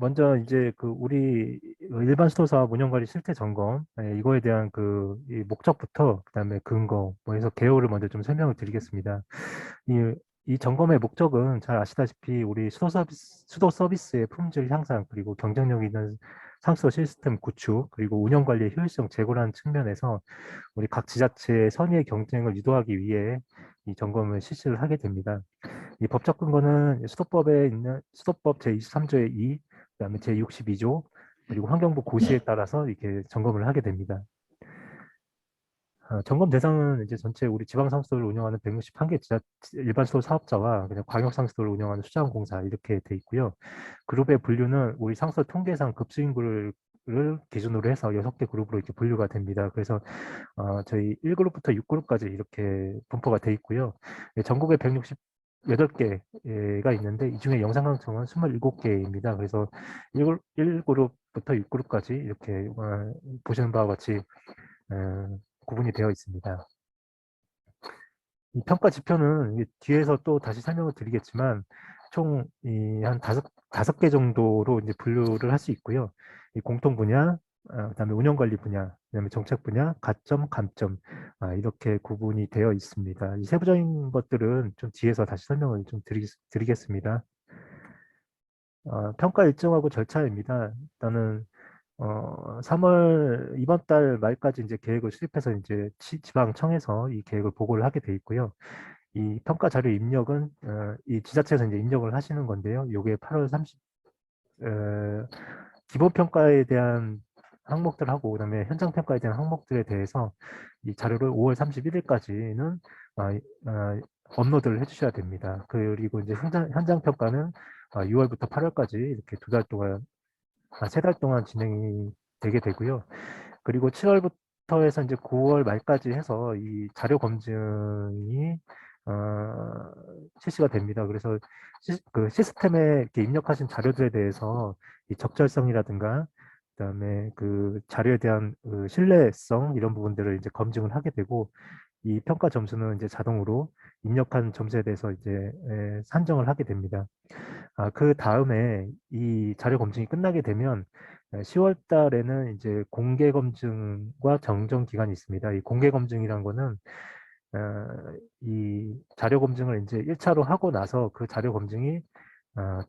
먼저 이제 그 우리 일반 수도사업 운영관리 실태 점검 이거에 대한 이 목적부터 그다음에 근거 뭐 해서 개요를 먼저 좀 설명을 드리겠습니다. 이 점검의 목적은 잘 아시다시피 우리 수도 서비스의 품질 향상 그리고 경쟁력 있는 상수 시스템 구축 그리고 운영 관리의 효율성 제고라는 측면에서 우리 각 지자체의 선의의 경쟁을 유도하기 위해 이 점검을 실시를 하게 됩니다. 이 법적 근거는 수도법에 있는 수도법 제23조의 2, 그다음에 제62조, 그리고 환경부 고시에 따라서 이렇게 점검을 하게 됩니다. 점검 대상은 이제 전체 우리 지방상수도를 운영하는 161개 일반 수도 사업자와 그냥 광역상수도를 운영하는 수자원공사 이렇게 돼 있고요. 그룹의 분류는 우리 상수도 통계상 급수인구를 기준으로 해서 6개 그룹으로 이렇게 분류가 됩니다. 그래서 저희 1그룹부터 6그룹까지 이렇게 분포가 돼 있고요. 전국에 168개가 있는데 이 중에 영상강청은 27개입니다. 그래서 1그룹부터 6그룹까지 이렇게 보시는 바와 같이 구분이 되어 있습니다. 이 평가 지표는 뒤에서 또 다시 설명을 드리겠지만 총 한 다섯 개 정도로 이제 분류를 할 수 있고요. 이 공통 분야, 그다음에 운영 관리 분야, 그다음에 정책 분야, 가점, 감점 이렇게 구분이 되어 있습니다. 이 세부적인 것들은 좀 뒤에서 다시 설명을 좀 드리겠습니다. 평가 일정하고 절차입니다. 일단은 3월 이번 달 말까지 이제 계획을 수립해서 이제 지방청에서 이 계획을 보고를 하게 돼 있고요. 이 평가 자료 입력은 이 지자체에서 이제 입력을 하시는 건데요. 요게 8월 30 기본 평가에 대한 항목들하고 그다음에 현장 평가에 대한 항목들에 대해서 이 자료를 5월 31일까지는 업로드를 해주셔야 됩니다. 그리고 이제 현장 평가는 6월부터 8월까지 이렇게 2달 동안, 3달 동안 진행이 되게 되고요. 그리고 7월부터 해서 이제 9월 말까지 해서 이 자료 검증이 실시가 됩니다. 그래서 그 시스템에 이렇게 입력하신 자료들에 대해서 이 적절성이라든가 그다음에 그 자료에 대한 그 신뢰성 이런 부분들을 이제 검증을 하게 되고 이 평가 점수는 이제 자동으로 입력한 점수에 대해서 이제 산정을 하게 됩니다. 그 다음에 이 자료 검증이 끝나게 되면 10월 달에는 이제 공개 검증과 정정 기간이 있습니다. 이 공개 검증이란 거는 이 자료 검증을 이제 1차로 하고 나서 그 자료 검증이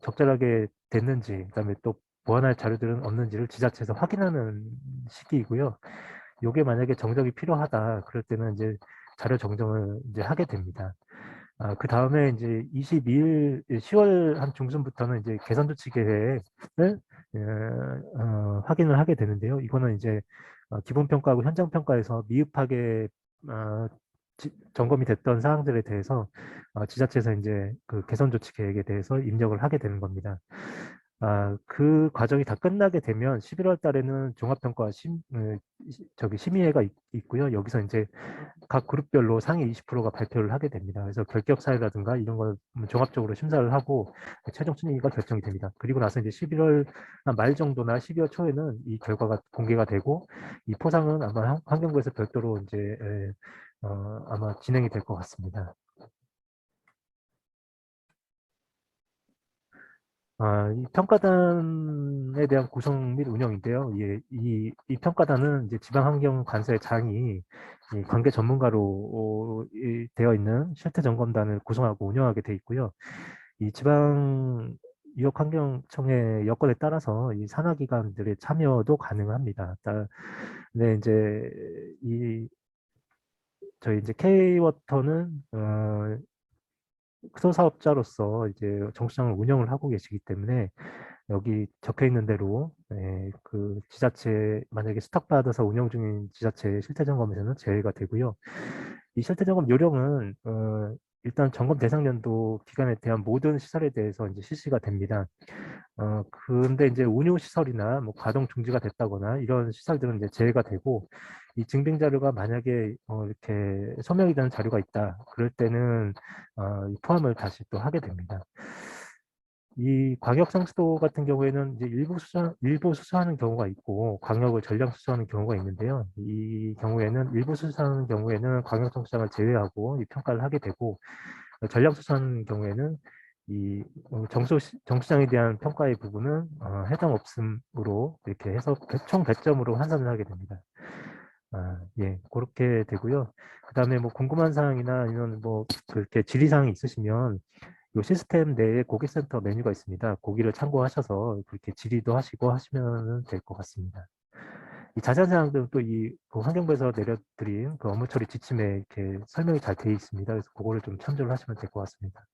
적절하게 됐는지, 그다음에 또 보완할 자료들은 없는지를 지자체에서 확인하는 시기이고요. 요게 만약에 정정이 필요하다, 그럴 때는 이제 자료 정정을 이제 하게 됩니다. 그 다음에 이제 22일, 10월 한 중순부터는 이제 개선 조치 계획을 확인을 하게 되는데요. 이거는 이제 기본 평가하고 현장 평가에서 미흡하게 점검이 됐던 사항들에 대해서 지자체에서 이제 그 개선 조치 계획에 대해서 입력을 하게 되는 겁니다. 그 과정이 다 끝나게 되면 11월 달에는 종합평가 심의회가 있고요. 여기서 이제 각 그룹별로 상위 20%가 발표를 하게 됩니다. 그래서 결격 사유라든가 이런 걸 종합적으로 심사를 하고 최종 순위가 결정이 됩니다. 그리고 나서 이제 11월 말 정도나 12월 초에는 이 결과가 공개가 되고 이 포상은 아마 환경부에서 별도로 이제 아마 진행이 될 것 같습니다. 이 평가단에 대한 구성 및 운영인데요. 이 평가단은 이제 지방환경관서의 장이 이 관계 전문가로 되어 있는 실태점검단을 구성하고 운영하게 돼 있고요. 이 지방 유역환경청의 여건에 따라서 이 산하기관들의 참여도 가능합니다. 근데 이제 이 저희 이제 K워터는 소사업자로서 이제 정수장을 운영을 하고 계시기 때문에 여기 적혀 있는 대로 그 지자체 만약에 수탁받아서 운영 중인 지자체 실태점검에서는 제외가 되고요. 이 실태점검 요령은 일단 점검 대상 연도 기간에 대한 모든 시설에 대해서 이제 실시가 됩니다. 근데 이제 운용 시설이나 뭐 가동 중지가 됐다거나 이런 시설들은 이제 제외가 되고 이 증빙 자료가 만약에 이렇게 소명이 되는 자료가 있다. 그럴 때는 이 포함을 다시 또 하게 됩니다. 이 광역상수도 같은 경우에는 이제 일부 수사하는 경우가 있고 광역을 전량 수사하는 경우가 있는데요. 이 경우에는 일부 수사하는 경우에는 광역청장을 제외하고 이 평가를 하게 되고 전량 수사하는 경우에는 이 정수장에 대한 평가의 부분은 해당 없음으로 이렇게 해서 총 100점으로 환산을 하게 됩니다. 예, 그렇게 되고요. 그다음에 뭐 궁금한 사항이나 아니면 뭐 그렇게 질의 사항이 있으시면 이 시스템 내에 고객센터 메뉴가 있습니다. 거기를 참고하셔서 그렇게 질의도 하시고 하시면 될 것 같습니다. 이 자세한 사항들은 또 이 환경부에서 내려드린 그 업무 처리 지침에 이렇게 설명이 잘 되어 있습니다. 그래서 그거를 좀 참조를 하시면 될 것 같습니다.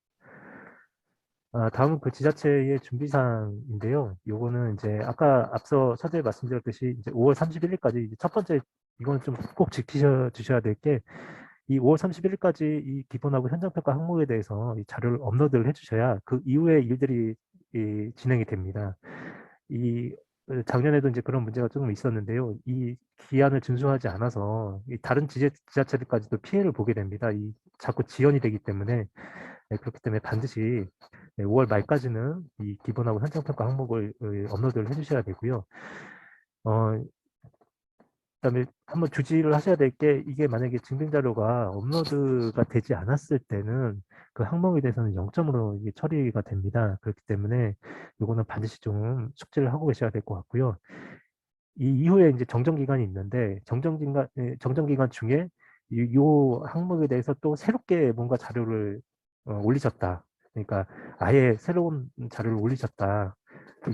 다음은 그 지자체의 준비사항인데요. 요거는 이제 아까 앞서 서두에 말씀드렸듯이 이제 5월 31일까지 첫 번째 이건 좀 꼭 지키셔 주셔야 될 게 이 5월 31일까지 이 기본하고 현장평가 항목에 대해서 이 자료를 업로드를 해주셔야 그 이후에 일들이 진행이 됩니다. 이 작년에도 이제 그런 문제가 조금 있었는데요. 이 기한을 준수하지 않아서 이 다른 지자체들까지도 피해를 보게 됩니다. 이 자꾸 지연이 되기 때문에 그렇기 때문에 반드시 5월 말까지는 이 기본하고 현장평가 항목을 업로드를 해주셔야 되고요. 어, 그다음에 한번 주의를 하셔야 될 게 이게 만약에 증빙 자료가 업로드가 되지 않았을 때는 그 항목에 대해서는 0점으로 이게 처리가 됩니다. 그렇기 때문에 이거는 반드시 좀 숙지를 하고 계셔야 될 것 같고요. 이 이후에 이제 정정 기간이 있는데 정정 기간 중에 요 항목에 대해서 또 새롭게 뭔가 자료를 올리셨다. 그러니까 아예 새로운 자료를 올리셨다.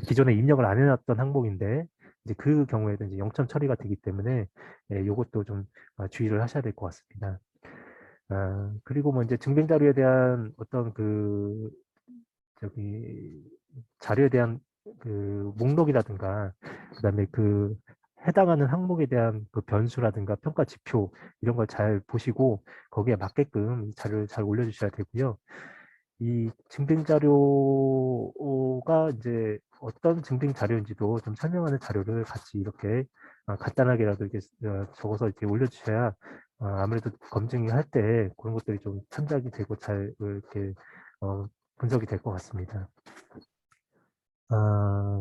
기존에 입력을 안 해놨던 항목인데 이제 그 경우에도 이제 0점 처리가 되기 때문에 요것도 좀 주의를 하셔야 될 것 같습니다. 그리고 뭐 이제 증빙 자료에 대한 어떤 그 저기 자료에 대한 그 목록이라든가 그다음에 그 해당하는 항목에 대한 그 변수라든가 평가 지표 이런 걸 잘 보시고 거기에 맞게끔 자료를 잘 올려주셔야 되고요. 이 증빙 자료가 이제 어떤 증빙 자료인지도 좀 설명하는 자료를 같이 이렇게 간단하게라도 이렇게 적어서 이렇게 올려주셔야 아무래도 검증을 할 때 그런 것들이 좀 참작이 되고 잘 이렇게 분석이 될 것 같습니다.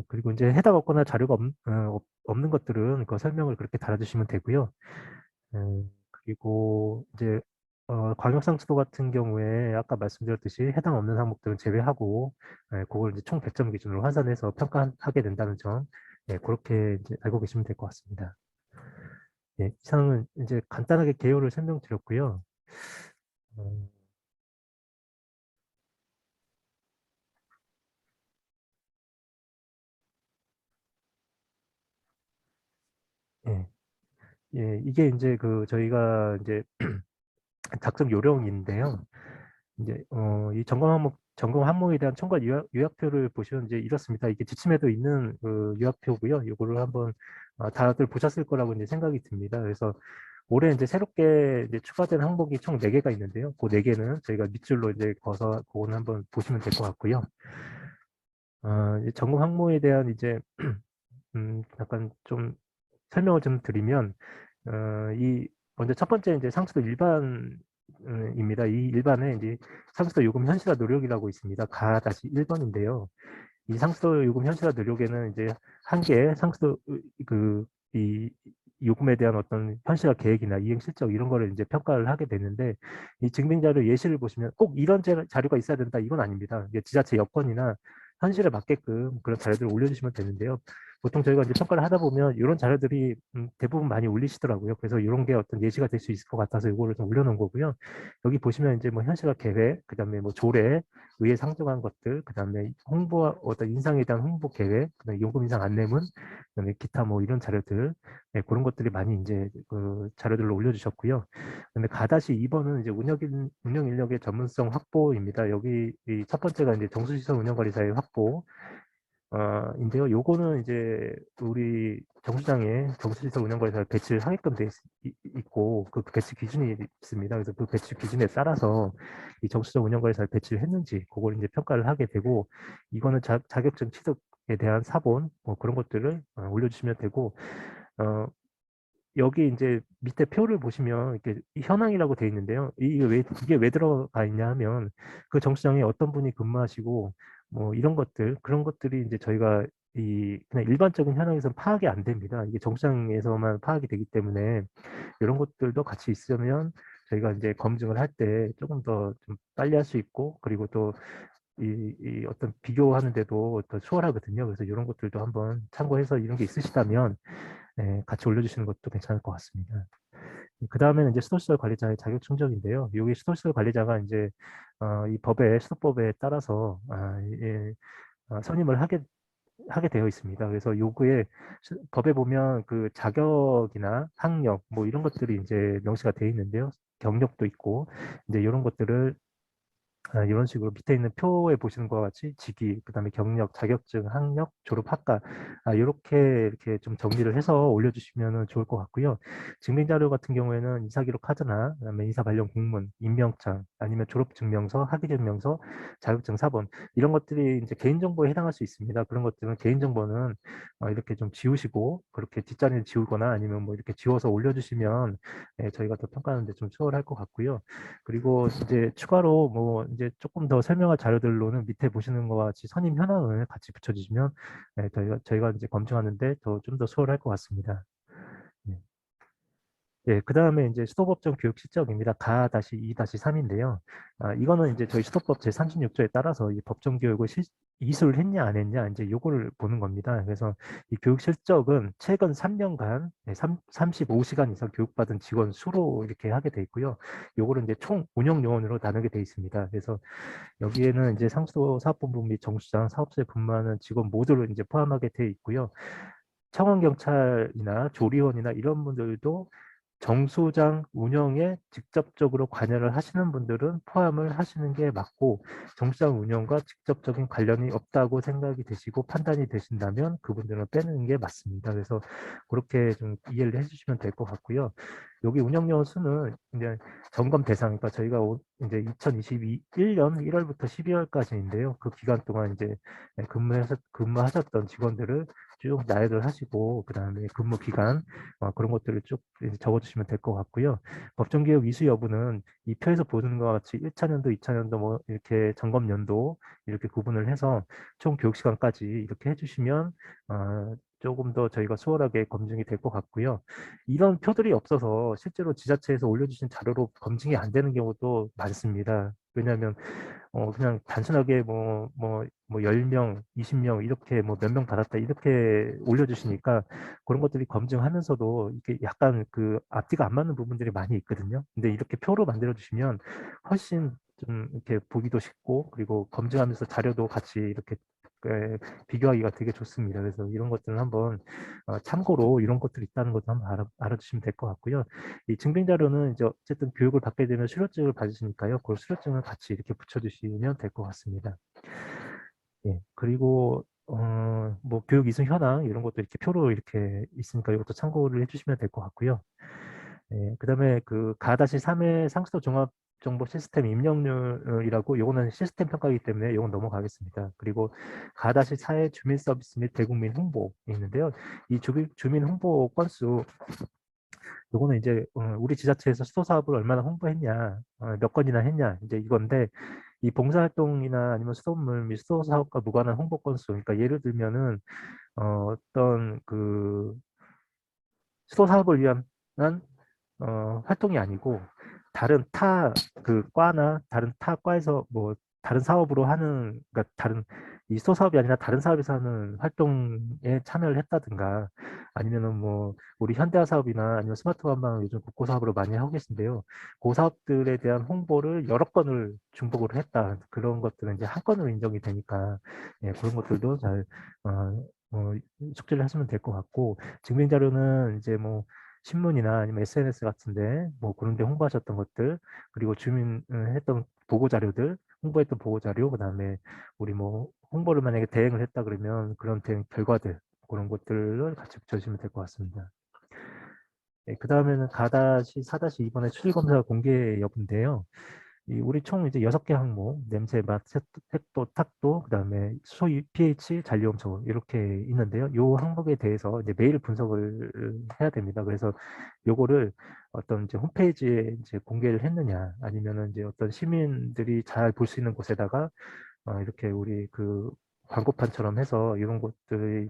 그리고 이제 해당 없거나 자료가 없는 것들은 그 설명을 그렇게 달아주시면 되고요. 그리고 이제 광역상수도 같은 경우에 아까 말씀드렸듯이 해당 없는 항목들은 제외하고 그걸 이제 총 100점 기준으로 환산해서 평가하게 된다는 점 그렇게 이제 알고 계시면 될 것 같습니다. 예, 이상은 이제 간단하게 개요를 설명드렸고요. 어, 예, 예, 이게 이제 그 저희가 이제 작성 요령인데요. 이제 이 점검 항목에 대한 총괄 요약표를 보시면 이제 이렇습니다. 이게 지침에도 있는 그 요약표고요. 이거를 한번 다들 보셨을 거라고 이제 생각이 듭니다. 그래서 올해 이제 새롭게 이제 추가된 항목이 총 4개가 있는데요. 그 4개는 저희가 밑줄로 이제 그어서 그거는 한번 보시면 될 것 같고요. 이 점검 항목에 대한 이제 약간 좀 설명을 좀 드리면 이 먼저 첫 번째 이제 상수도 일반입니다. 이 일반에 이제 상수도 요금 현실화 노력이라고 있습니다. 가-1번인데요. 이 상수도 요금 현실화 노력에는 이제 한 개 상수도 이 요금에 대한 어떤 현실화 계획이나 이행 실적 이런 거를 이제 평가를 하게 되는데 이 증빙 자료 예시를 보시면 꼭 이런 자료가 있어야 된다 이건 아닙니다. 이게 지자체 여건이나 현실에 맞게끔 그런 자료들을 올려주시면 되는데요. 보통 저희가 이제 평가를 하다 보면 이런 자료들이 대부분 많이 올리시더라고요. 그래서 이런 게 어떤 예시가 될 수 있을 것 같아서 이거를 좀 올려놓은 거고요. 여기 보시면 이제 뭐 현실화 계획, 그다음에 뭐 조례, 의회 상정한 것들, 그다음에 홍보 어떤 인상에 대한 홍보 계획, 그다음에 요금 인상 안내문, 그다음에 기타 뭐 이런 자료들, 그런 것들이 많이 이제 그 자료들로 올려주셨고요. 그다음에 가-2번은 이제 운영 인력의 전문성 확보입니다. 여기 이 첫 번째가 이제 정수시설 운영관리사의 확보. 인데요. 요거는 이제 우리 정수장에 정수시설 운영관리사를 배치를 하게끔 돼 있고 그 배치 기준이 있습니다. 그래서 그 배치 기준에 따라서 이 정수장 운영관리사를 배치를 했는지 그걸 이제 평가를 하게 되고 이거는 자격증 취득에 대한 사본 뭐 그런 것들을 올려주시면 되고 여기 이제 밑에 표를 보시면 이렇게 현황이라고 되어 있는데요. 이게 왜 들어가 있냐 하면 그 정수장에 어떤 분이 근무하시고 뭐 이런 것들 그런 것들이 이제 저희가 이 그냥 일반적인 현황에서는 파악이 안 됩니다. 이게 정수장에서만 파악이 되기 때문에 이런 것들도 같이 있으면 저희가 이제 검증을 할 때 조금 더 좀 빨리 할 수 있고 그리고 또 이 어떤 비교하는데도 더 수월하거든요. 그래서 이런 것들도 한번 참고해서 이런 게 있으시다면 같이 올려주시는 것도 괜찮을 것 같습니다. 그 다음에는 이제 수도시설 관리자의 자격 충족인데요. 여기 수도시설 관리자가 이제 이 법의 수도법에 따라서 선임을 하게 되어 있습니다. 그래서 요구에 법에 보면 그 자격이나 학력 뭐 이런 것들이 이제 명시가 되어 있는데요. 경력도 있고 이제 이런 것들을 이런 식으로 밑에 있는 표에 보시는 것과 같이 직위, 그다음에 경력, 자격증, 학력, 졸업 학과 이렇게 좀 정리를 해서 올려주시면 좋을 것 같고요. 증빙 자료 같은 경우에는 이사기록 카드나 그다음에 인사 관련 공문, 임명장, 아니면 졸업 증명서, 학위 증명서, 자격증 사본 이런 것들이 이제 개인 정보에 해당할 수 있습니다. 그런 것들은 개인 정보는 이렇게 좀 지우시고 그렇게 뒷자리를 지우거나 아니면 뭐 이렇게 지워서 올려주시면 저희가 더 평가하는데 좀 수월할 것 같고요. 그리고 이제 추가로 뭐 이제 조금 더 설명할 자료들로는 밑에 보시는 것과 같이 선임 현황을 같이 붙여주시면 저희가 이제 검증하는데 좀 더 수월할 것 같습니다. 네. 예, 그 다음에 이제 수도법정 교육 실적입니다. 가-2-3인데요. 이거는 이제 저희 수도법 제36조에 따라서 이 법정 교육을 이수를 했냐 안 했냐 이제 요거를 보는 겁니다. 그래서 이 교육 실적은 최근 3년간 35시간 이상 교육받은 직원 수로 이렇게 하게 돼 있고요. 요거를 이제 총 운영 요원으로 나누게 돼 있습니다. 그래서 여기에는 이제 상수도 사업본부 및 정수장 사업소에 근무하는 직원 모두를 이제 포함하게 돼 있고요. 청원경찰이나 조리원이나 이런 분들도 정수장 운영에 직접적으로 관여를 하시는 분들은 포함을 하시는 게 맞고 정수장 운영과 직접적인 관련이 없다고 생각이 되시고 판단이 되신다면 그분들은 빼는 게 맞습니다. 그래서 그렇게 좀 이해를 해주시면 될 것 같고요. 여기 운영요원 수는 이제 점검 대상, 그러니까 저희가 이제 2021년 1월부터 12월까지인데요. 그 기간 동안 이제 근무하셨던 직원들을 쭉 나열을 하시고 그다음에 근무 기간 그런 것들을 쭉 이제 적어주시면 될 것 같고요. 법정개혁 이수 여부는 이 표에서 보는 것 같이 1차년도, 2차년도 뭐 이렇게 점검 연도 이렇게 구분을 해서 총 교육 시간까지 이렇게 해주시면 조금 더 저희가 수월하게 검증이 될 것 같고요. 이런 표들이 없어서 실제로 지자체에서 올려주신 자료로 검증이 안 되는 경우도 많습니다. 왜냐하면 그냥 단순하게 뭐 10명, 20명 이렇게 뭐 몇 명 받았다 이렇게 올려주시니까 그런 것들이 검증하면서도 이게 약간 그 앞뒤가 안 맞는 부분들이 많이 있거든요. 근데 이렇게 표로 만들어 주시면 훨씬 좀 이렇게 보기도 쉽고 그리고 검증하면서 자료도 같이 이렇게 비교하기가 되게 좋습니다. 그래서 이런 것들을 한번 참고로 이런 것들이 있다는 것도 한번 알아두시면 될 것 같고요. 이 증빙 자료는 이제 어쨌든 교육을 받게 되면 수료증을 받으시니까요. 그 수료증을 같이 이렇게 붙여주시면 될 것 같습니다. 예, 그리고 뭐 교육 이수 현황 이런 것도 이렇게 표로 이렇게 있으니까 이것도 참고를 해주시면 될 것 같고요. 예, 그다음에 그 가-3의 상수도 종합 정보 시스템 입력률이라고 요거는 시스템 평가이기 때문에 요건 넘어가겠습니다. 그리고 가-4의 주민 서비스 및 대국민 홍보 있는데요. 이 주민 홍보 건수 요거는 이제 우리 지자체에서 수도 사업을 얼마나 홍보했냐, 몇 건이나 했냐 이제 이건데 이 봉사활동이나 아니면 수돗물 및 수도 사업과 무관한 홍보 건수, 그러니까 예를 들면은 어떤 그 수도 사업을 위한 활동이 아니고 다른 타 그 과나 다른 타 과에서 뭐 다른 사업으로 하는 그러니까 다른 이 수도 사업이 아니라 다른 사업에서 하는 활동에 참여를 했다든가 아니면은 뭐 우리 현대화 사업이나 아니면 스마트 관방 요즘 국고 사업으로 많이 하고 계신데요. 그 사업들에 대한 홍보를 여러 건을 중복으로 했다. 그런 것들은 이제 한 건으로 인정이 되니까 그런 것들도 잘 숙지를 하시면 될 것 같고 증빙 자료는 이제 뭐 신문이나 아니면 SNS 같은데 뭐 그런 데 홍보하셨던 것들 그리고 주민 했던 보고 자료들 홍보했던 보고 자료 그다음에 우리 뭐 홍보를 만약에 대행을 했다 그러면 그런 대응 결과들 그런 것들을 같이 붙여주시면 될 것 같습니다. 네, 그 다음에는 가다시 4-2번의 추리검사 공개 여부인데요. 우리 총 이제 6개 항목, 냄새, 맛, 색도, 탁도, 그다음에 소유, pH, 잔류염 소 이렇게 있는데요. 이 항목에 대해서 이제 매일 분석을 해야 됩니다. 그래서 요거를 어떤 이제 홈페이지에 이제 공개를 했느냐, 아니면은 이제 어떤 시민들이 잘 볼 수 있는 곳에다가 이렇게 우리 그 광고판처럼 해서 이런 것들이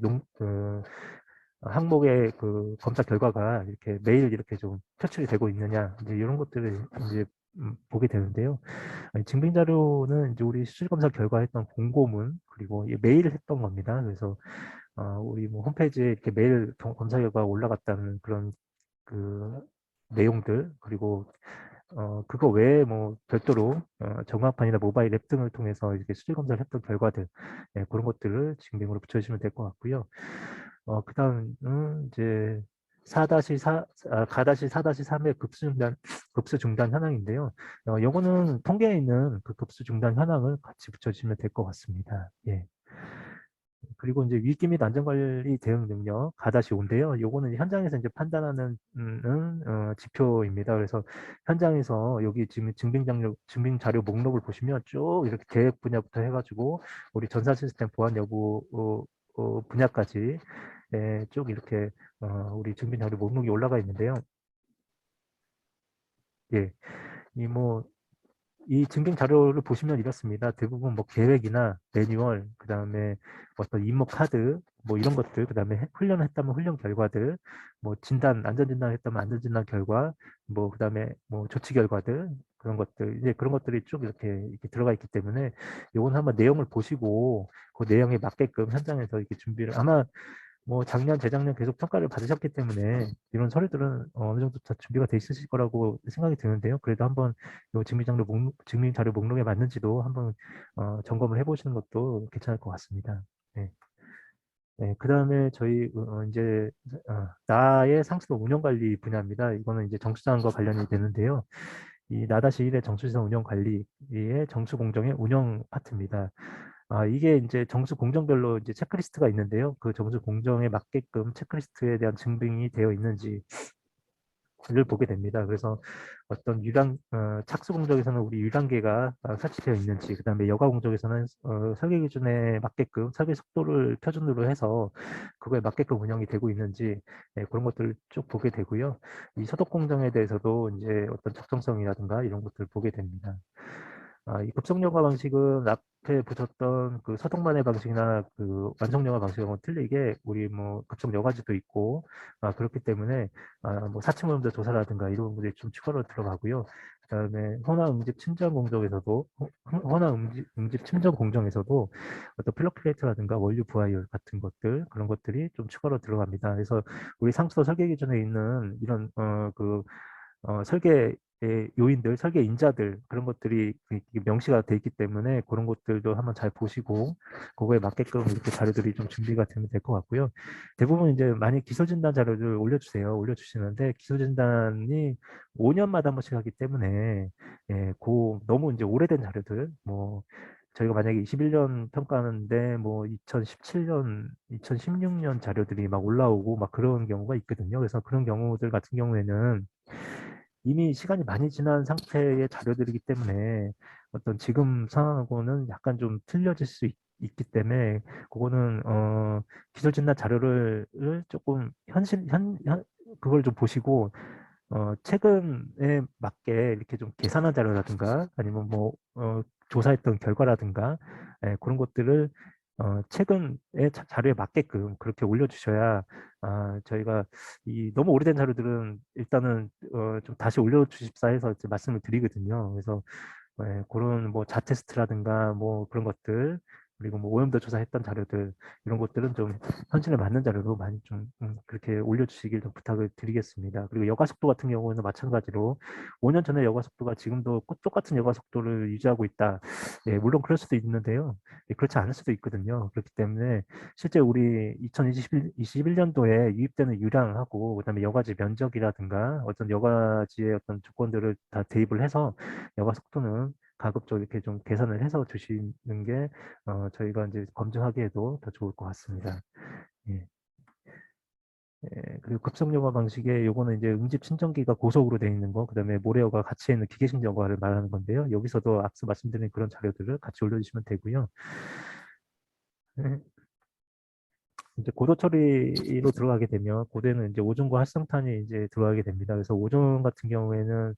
항목의 그 검사 결과가 이렇게 매일 이렇게 좀 표출이 되고 있느냐, 이제 이런 것들을 이제 보게 되는데요. 증빙 자료는 이제 우리 수질 검사 결과 했던 공고문 그리고 메일을 했던 겁니다. 그래서 우리 뭐 홈페이지에 이렇게 메일 검사 결과 올라갔다는 그런 그 내용들 그리고 그거 외에 뭐 별도로 정확판이나 모바일 앱 등을 통해서 이렇게 수질 검사를 했던 결과들 그런 것들을 증빙으로 붙여주시면 될 것 같고요. 그다음은 이제 4-4 가다시 4-3의 급수 중단 현황인데요. 요거는 통계에 있는 그 급수 중단 현황을 같이 붙여주시면 될 것 같습니다. 예. 그리고 이제 위기 및 안전관리 대응 능력 가다시5인데요. 요거는 현장에서 이제 판단하는 지표입니다. 그래서 현장에서 여기 지금 증빙 자료 목록을 보시면 쭉 이렇게 계획 분야부터 해가지고 우리 전산 시스템 보안 여부 분야까지 쭉 이렇게 우리 증빙 자료 목록이 올라가 있는데요. 예, 이 증빙 자료를 보시면 이렇습니다. 대부분 뭐 계획이나 매뉴얼, 그 다음에 어떤 임무 카드, 뭐 이런 것들, 그 다음에 훈련을 했다면 훈련 결과들, 뭐 안전진단을 했다면 안전진단 결과, 뭐 그 다음에 뭐 조치 결과들, 그런 것들, 이제 그런 것들이 쭉 이렇게 들어가 있기 때문에 요건 한번 내용을 보시고 그 내용에 맞게끔 현장에서 이렇게 준비를 아마 뭐 작년, 재작년 계속 평가를 받으셨기 때문에 이런 서류들은 어느 정도 다 준비가 돼 있으실 거라고 생각이 드는데요. 그래도 한번 요 증빙 자료 목록에 맞는지도 한번 점검을 해보시는 것도 괜찮을 것 같습니다. 네. 네, 그 다음에 저희 이제 나의 상수도 운영관리 분야입니다. 이거는 이제 정수장과 관련이 되는데요. 이 나다시 1의 정수시설 운영관리의 정수공정의 운영 파트입니다. 이게 이제 정수 공정별로 이제 체크리스트가 있는데요. 그 정수 공정에 맞게끔 체크리스트에 대한 증빙이 되어 있는지를 보게 됩니다. 그래서 어떤 착수 공정에서는 우리 유량계가 설치되어 있는지, 그다음에 여가 공정에서는 설계 기준에 맞게끔 설계 속도를 표준으로 해서 그거에 맞게끔 운영이 되고 있는지 그런 것들을 쭉 보게 되고요. 이 소독 공정에 대해서도 이제 어떤 적정성이라든가 이런 것들을 보게 됩니다. 이 급속여과 방식은 앞에 보셨던 그 소독만의 방식이나 그 완성여과 방식하고는 틀리게 우리 뭐 급속여과지도 있고 그렇기 때문에 뭐 사측 오염도 조사라든가 이런 부분들이 좀 추가로 들어가고요. 그다음에 혼합응집 침전 공정에서도 혼합응집 침전 공정에서도 어떤 플러플레이트라든가 원유 부하율 같은 것들 그런 것들이 좀 추가로 들어갑니다. 그래서 우리 상수도 설계 기준에 있는 이런 설계의 요인들, 설계 인자들 그런 것들이 명시가 돼 있기 때문에 그런 것들도 한번 잘 보시고 그거에 맞게끔 이렇게 자료들이 좀 준비가 되면 될 것 같고요. 대부분 이제 많이 기술진단 자료를 올려주시는데 기술진단이 5년마다 한 번씩 하기 때문에 너무 이제 오래된 자료들 뭐 저희가 만약에 21년 평가하는데 뭐 2017년, 2016년 자료들이 막 올라오고 막 그런 경우가 있거든요. 그래서 그런 경우들 같은 경우에는 이미 시간이 많이 지난 상태의 자료들이기 때문에 어떤 지금 상황하고는 약간 좀 틀려질 수 있기 때문에 그거는 기술 진단 자료를 조금 그걸 좀 보시고 최근에 맞게 이렇게 좀 계산한 자료라든가 아니면 뭐 조사했던 결과라든가 그런 것들을 최근의 자료에 맞게끔 그렇게 올려주셔야 저희가 이 너무 오래된 자료들은 일단은 좀 다시 올려주십사 해서 이제 말씀을 드리거든요. 그래서 그런 뭐 자테스트라든가 뭐 그런 것들 그리고 뭐 오염도 조사했던 자료들 이런 것들은 좀 현실에 맞는 자료로 많이 좀 그렇게 올려주시길 좀 부탁을 드리겠습니다. 그리고 여가 속도 같은 경우는 마찬가지로 5년 전에 여가 속도가 지금도 똑같은 여가 속도를 유지하고 있다. 물론 그럴 수도 있는데요. 그렇지 않을 수도 있거든요. 그렇기 때문에 실제 우리 2021년도에 유입되는 유량하고 그다음에 여가지 면적이라든가 어떤 여가지의 어떤 조건들을 다 대입을 해서 여가 속도는 가급적 이렇게 좀 계산을 해서 주시는 게 저희가 이제 검증하기에도 더 좋을 것 같습니다. 예. 그리고 급속여과 방식의 요거는 이제 응집 친전기가 고속으로 되어 있는 거, 그다음에 모래여과 같이 있는 기계식 여과를 말하는 건데요. 여기서도 앞서 말씀드린 그런 자료들을 같이 올려주시면 되고요. 예. 이제 고도 처리로 들어가게 되면 고도에는 이제 오존과 활성탄이 이제 들어가게 됩니다. 그래서 오존 같은 경우에는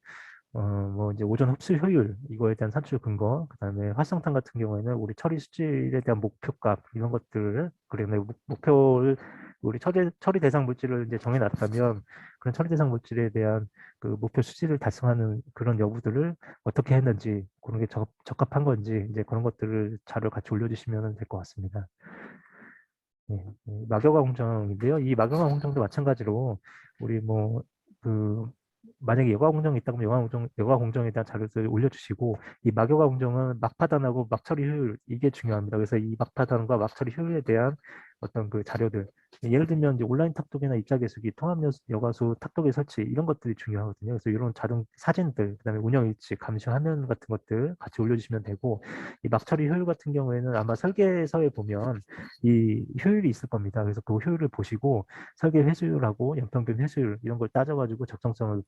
뭐 이제 오존 흡수 효율 이거에 대한 산출 근거, 그다음에 활성탄 같은 경우에는 우리 처리 수질에 대한 목표값 이런 것들을 그리고 목표를 우리 처리 대상 물질을 이제 정해놨다면 그런 처리 대상 물질에 대한 그 목표 수치를 달성하는 그런 여부들을 어떻게 했는지 그런 게 적합한 건지 이제 그런 것들을 자료 같이 올려주시면 될 것 같습니다. 예, 막여가 공정인데요. 이 막여가 공정도 마찬가지로 우리 뭐 그 만약에 여가 공정이 있다면 여가 공정에 대한 자료를 올려주시고 이 막여가 공정은 막파단하고 막처리 효율 이게 중요합니다. 그래서 이 막파단과 막처리 효율에 대한 어떤 그 자료들 예를 들면 이제 온라인 탁독이나 입자 계수기, 통합 여가수 탁독의 설치 이런 것들이 중요하거든요. 그래서 이런 자동 사진들, 그다음에 운영 일지, 감시 화면 같은 것들 같이 올려주시면 되고 이 막처리 효율 같은 경우에는 아마 설계서에 보면 이 효율이 있을 겁니다. 그래서 그 효율을 보시고 설계 회수율하고 연평균 회수율 이런 걸 따져가지고 적정성을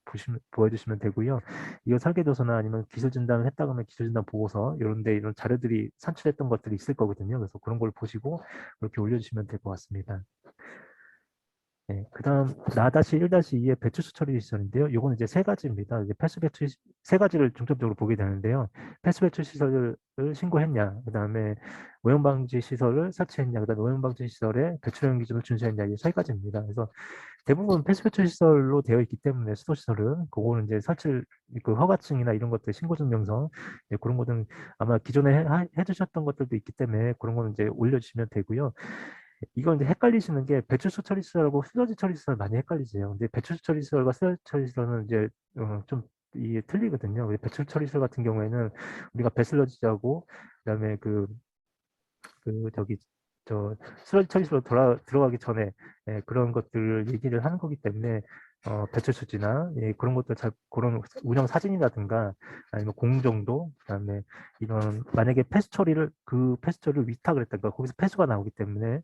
보여주시면 되고요. 이거 설계도서나 아니면 기술 진단을 했다고 하면 기술 진단 보고서 이런데 이런 자료들이 산출했던 것들이 있을 거거든요. 그래서 그런 걸 보시고 그렇게 올려주시면 될 것 같습니다. 네, 그다음 나-1-2의 배출수 처리 시설인데요. 요거는 이제 세 가지입니다. 이제 폐수 배출 세 가지를 중점적으로 보게 되는데요. 폐수 배출 시설을 신고했냐, 그다음에 오염 방지 시설을 설치했냐, 그다음에 오염 방지 시설의 배출형 기준을 준수했냐 이 세 가지입니다. 그래서 대부분 폐수 배출 시설로 되어 있기 때문에 수도 시설은 그거는 이제 설치 그 허가증이나 이런 것들 신고 증명서 그런 것들은 아마 기존에 해주셨던 것들도 있기 때문에 그런 거는 이제 올려주시면 되고요. 이건 이제 헷갈리시는 게 배출수 처리시설하고 슬러지 처리시설 많이 헷갈리세요. 근데 배출수 처리시설과 슬러지 처리시설은 이제 좀 이게 틀리거든요. 배출 처리시설 같은 경우에는 우리가 배슬러지하고 그다음에 저기 저 슬러지 처리시설 들어가기 전에 그런 것들을 얘기를 하는 거기 때문에 배출수지나 그런 것들 그런 운영 사진이라든가 아니면 공정도 그다음에 이런 만약에 폐수 처리를 위탁을 했다가 거기서 폐수가 나오기 때문에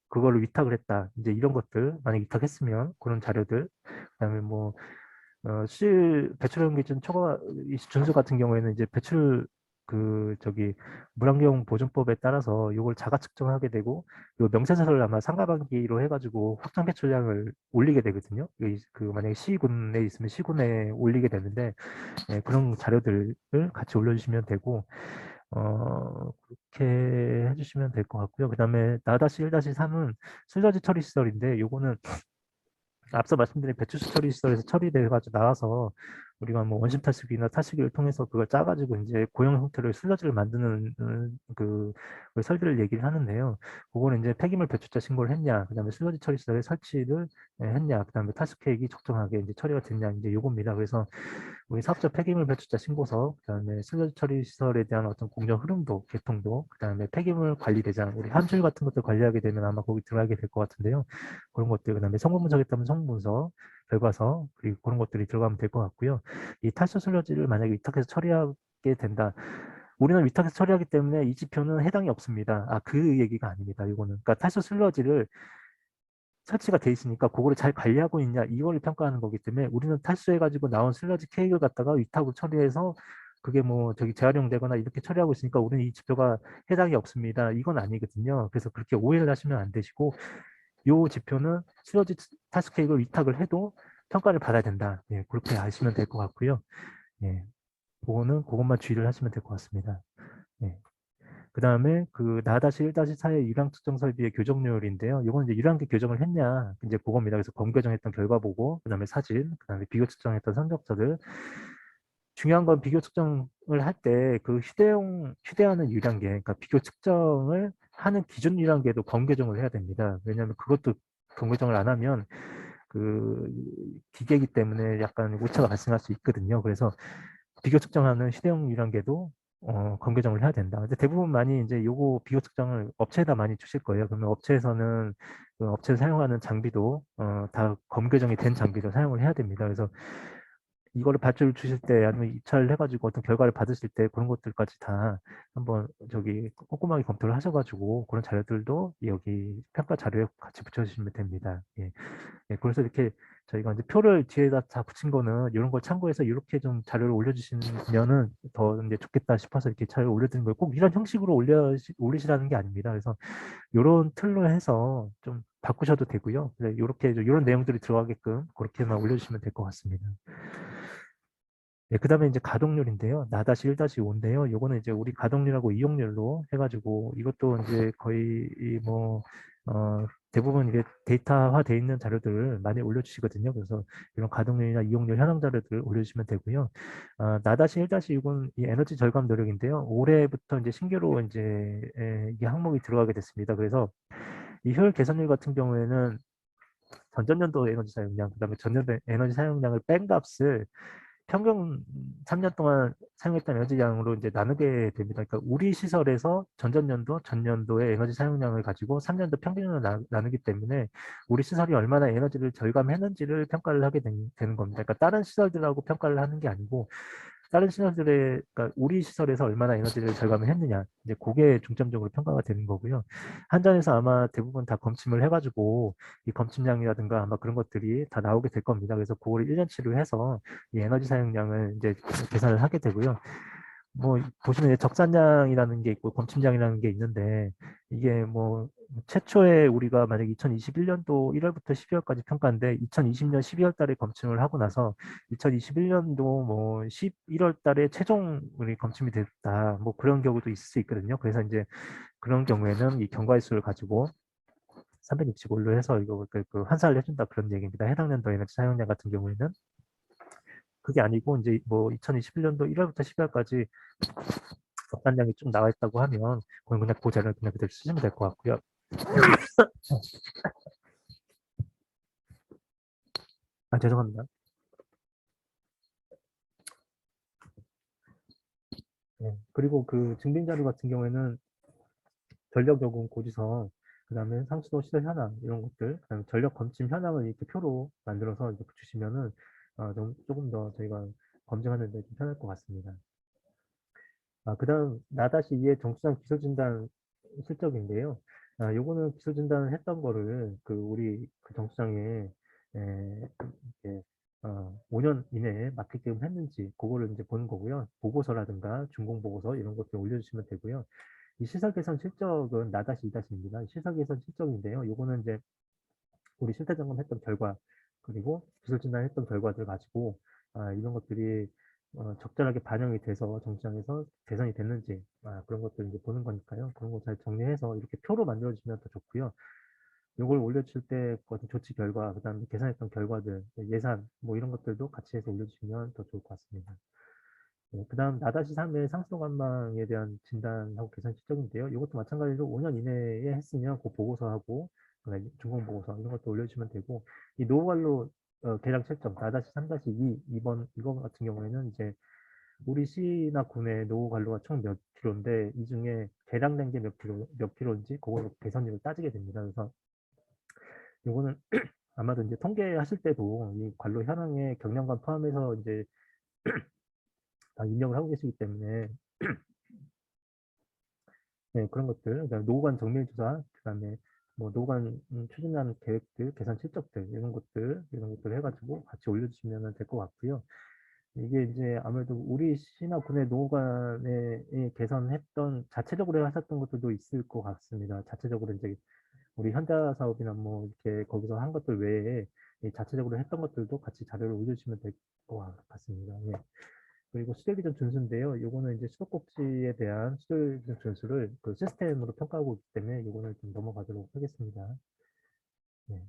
그걸로 위탁을 했다. 이제 이런 것들 만약 위탁했으면 그런 자료들 그다음에 뭐 배출용 기준 초과 준수 같은 경우에는 이제 배출 물환경 보존법에 따라서 이걸 자가 측정하게 되고 요 명세서를 아마 상가반기로 해가지고 확정 배출량을 올리게 되거든요. 만약에 시군에 있으면 시군에 올리게 되는데 그런 자료들을 같이 올려주시면 되고 그렇게 해주시면 될 것 같고요. 그 다음에 나-1-3은 슬러지 처리 시설인데 요거는 앞서 말씀드린 배출수 처리 시설에서 처리돼가지고 나와서 우리가 뭐 원심 탈수기나 탈수기를 통해서 그걸 짜가지고 이제 고형 형태로 슬러지를 만드는 그 설비를 얘기를 하는데요. 그거는 이제 폐기물 배출자 신고를 했냐, 그다음에 슬러지 처리 시설의 설치를 했냐, 그다음에 탈수 계획이 적정하게 이제 처리가 됐냐 이제 요겁니다. 그래서 우리 사업자 폐기물 배출자 신고서, 그다음에 슬러지 처리 시설에 대한 어떤 공정 흐름도, 개통도, 그다음에 폐기물 관리 대장, 우리 함줄 같은 것들 관리하게 되면 아마 거기 들어가게 될 것 같은데요. 그런 것들, 그다음에 성분 분석했다면 성분 분석, 결과서, 그리고 그런 것들이 들어가면 될 것 같고요. 이 탈수 슬러지를 만약에 위탁해서 처리하게 된다. 우리는 위탁해서 처리하기 때문에 이 지표는 해당이 없습니다. 그 얘기가 아닙니다. 이거는. 그러니까 탈수 슬러지를 설치가 돼 있으니까 그거를 잘 관리하고 있냐 이거를 평가하는 거기 때문에 우리는 탈수해가지고 나온 슬러지 케이크를 갖다가 위탁으로 처리해서 그게 뭐 재활용되거나 이렇게 처리하고 있으니까 우리는 이 지표가 해당이 없습니다. 이건 아니거든요. 그래서 그렇게 오해를 하시면 안 되시고 요 지표는 슬러지 탈수 케이크를 위탁을 해도 평가를 받아야 된다. 그렇게 아시면 될 것 같고요. 그것만 주의를 하시면 될 것 같습니다. 그 다음에 그 나-1-4의 유량 측정 설비의 교정률인데요. 이건 이제 유량계 교정을 했냐, 이제 그겁니다. 그래서 검교정했던 결과 보고, 그 다음에 사진, 그 다음에 비교 측정했던 성적서들. 중요한 건 비교 측정을 할 때 그 휴대하는 유량계, 그러니까 비교 측정을 하는 기준 유량계도 검교정을 해야 됩니다. 왜냐하면 그것도 검교정을 안 하면 그 기계이기 때문에 약간 오차가 발생할 수 있거든요. 그래서 비교 측정하는 휴대용 유량계도 검교정을 해야 된다. 근데 대부분 많이 이제 요거 비교 측정을 업체에다 많이 주실 거예요. 그러면 업체에서는 그 업체에서 사용하는 장비도 다 검교정이 된 장비를 사용을 해야 됩니다. 그래서 이거를 발주를 주실 때 아니면 입찰을 해가지고 어떤 결과를 받으실 때 그런 것들까지 다 한번 꼼꼼하게 검토를 하셔가지고 그런 자료들도 여기 평가 자료에 같이 붙여주시면 됩니다. 그래서 이렇게 저희가 이제 표를 뒤에다 다 붙인 거는 이런 걸 참고해서 이렇게 좀 자료를 올려주시면은 더 이제 좋겠다 싶어서 이렇게 자료를 올려드린 거예요. 꼭 이런 형식으로 올리시라는 게 아닙니다. 그래서 이런 틀로 해서 좀 바꾸셔도 되고요. 이렇게 이런 내용들이 들어가게끔 그렇게만 올려주시면 될 것 같습니다. 그 다음에 이제 가동률인데요. 나-1-5인데요. 요거는 이제 우리 가동률하고 이용률로 해가지고 이것도 이제 거의 대부분 이게 데이터화돼 있는 자료들을 많이 올려주시거든요. 그래서 이런 가동률이나 이용률 현황 자료들을 올려주시면 되고요. 나다시 1-6은 이 에너지 절감 노력인데요. 올해부터 이제 신규로 이제 이게 항목이 들어가게 됐습니다. 그래서 이 효율 개선률 같은 경우에는 전전년도 에너지 사용량, 그다음에 전년도 에너지 사용량을 뺀 값을 평균 3년 동안 사용했던 에너지량으로 이제 나누게 됩니다. 그러니까 우리 시설에서 전전년도, 전년도의 에너지 사용량을 가지고 3년도 평균으로 나누기 때문에 우리 시설이 얼마나 에너지를 절감했는지를 평가를 하게 되는 겁니다. 그러니까 다른 시설들하고 평가를 하는 게 아니고 다른 시설들의, 그러니까 우리 시설에서 얼마나 에너지를 절감을 했느냐, 이제 그게 중점적으로 평가가 되는 거고요. 한전에서 아마 대부분 다 검침을 해가지고 이 검침량이라든가 아마 그런 것들이 다 나오게 될 겁니다. 그래서 그거를 1년치로 해서 이 에너지 사용량을 이제 계산을 하게 되고요. 뭐 보시면 이제 적산량이라는 게 있고 검침량이라는 게 있는데 이게 뭐 최초에 우리가 만약 2021년도 1월부터 12월까지 평가인데 2020년 12월 달에 검침을 하고 나서 2021년도 뭐 11월 달에 최종 우리 검침이 됐다. 뭐 그런 경우도 있을 수 있거든요. 그래서 이제 그런 경우에는 이 경과일수를 가지고 365로 해서 이거 그 환산을 해준다 그런 얘기입니다. 해당 연도 에너지 사용량 같은 경우에는 그게 아니고 이제 뭐 2021년도 1월부터 12월까지 적산량이 쭉 나와 있다고 하면 그건 그냥 그 자료를 그냥 그대로 쓰시면 될 것 같고요. 죄송합니다. 네. 그리고 그 증빙 자료 같은 경우에는 전력 요금 고지서, 그다음에 상수도 시설 현황 이런 것들, 그다음에 전력 검침 현황을 이렇게 표로 만들어서 이렇게 붙이시면은 조금 더 저희가 검증하는 데 좀 편할 것 같습니다. 그다음 나다시2의 정수장 기술 진단 실적인데요. 요거는 기술 진단을 했던 거를 그 우리 그 정수장에 이렇게 5년 이내에 맞게끔 했는지 그거를 이제 보는 거고요. 보고서라든가 준공 보고서 이런 것들 올려주시면 되고요. 이 시설 개선 실적은 나다시 2다시입니다. 시설 개선 실적인데요. 요거는 이제 우리 실태 점검했던 결과 그리고 기술 진단했던 결과들 가지고 이런 것들이 적절하게 반영이 돼서 정시장에서 개선이 됐는지 그런 것들 이제 보는 거니까요. 그런 거 잘 정리해서 이렇게 표로 만들어주시면 더 좋고요. 요걸 올려줄 때 어떤 조치 결과, 그다음에 계산했던 결과들, 예산 뭐 이런 것들도 같이 해서 올려주시면 더 좋을 것 같습니다. 네, 그다음 나다시 3의 상수도 관망에 대한 진단하고 계산 실적인데요. 이것도 마찬가지로 5년 이내에 했으면 그 보고서하고 그다음에 준공 보고서 이런 것도 올려주시면 되고 이 노후관로 계량 실적 나다시 3-2 이번 이거 같은 경우에는 이제 우리 시나 군의 노후 관로가 총 몇 킬로인데 이 중에 계량된 게 몇 킬로인지 그걸 계산율을 따지게 됩니다. 그래서 요거는 아마도 이제 통계하실 때도 이 관로 현황에 경량관 포함해서 이제 다 입력을 하고 계시기 때문에 네, 그런 것들, 그다음에 노후관 정밀 조사, 그다음에 뭐 노후관 추진하는 계획들, 계산 실적들 이런 것들 해가지고 같이 올려주시면 될 것 같고요. 이게 이제 아무래도 우리 시나 군의 노후관에 개선했던 자체적으로 하셨던 것들도 있을 것 같습니다. 자체적으로 이제 우리 현자 사업이나 뭐 이렇게 거기서 한 것들 외에 이 자체적으로 했던 것들도 같이 자료를 올려주시면 될 것 같습니다. 예. 그리고 수질 기준 준수인데요. 요거는 이제 수도꼭지에 대한 수질 기준 준수를 그 시스템으로 평가하고 있기 때문에 요거는 좀 넘어가도록 하겠습니다. 네.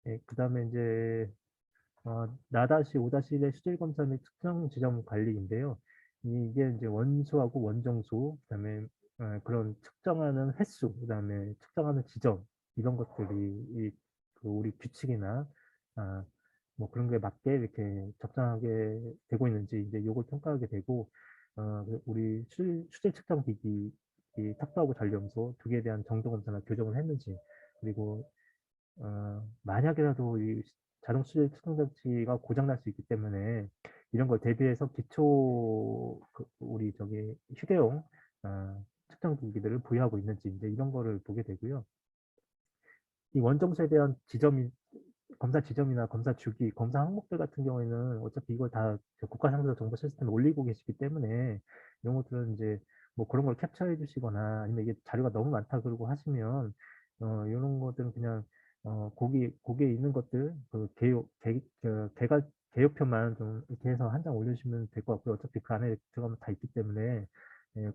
네, 그다음에 이제 나다시 5-1의 수질 검사 및 측정 지점 관리인데요. 이게 이제 원수하고 원정수, 그다음에 그런 측정하는 횟수, 그다음에 측정하는 지점 이런 것들이 그 우리 규칙이나 아, 뭐 그런 게 맞게 이렇게 적정하게 되고 있는지 이제 요걸 평가하게 되고 우리 수질 측정 기기 이 탑도하고 잔염소 두 개에 대한 정도 검사나 교정을 했는지 그리고 만약이라도 이 자동 수질 측정 장치가 고장 날 수 있기 때문에 이런 걸 대비해서 기초 우리 저기 휴대용 측정 기기들을 보유하고 있는지 이제 이런 거를 보게 되고요. 이 원정수에 대한 검사 지점이나 검사 주기, 검사 항목들 같은 경우에는 어차피 이걸 다 국가상자 정보 시스템에 올리고 계시기 때문에 이런 것들은 이제 뭐 그런 걸 캡처해 주시거나 아니면 이게 자료가 너무 많다 그러고 하시면 이런 것들은 그냥 거기에 있는 것들 그 개요표만 좀 이렇게 해서 한 장 올려주시면 될 것 같고요. 어차피 그 안에 들어가면 다 있기 때문에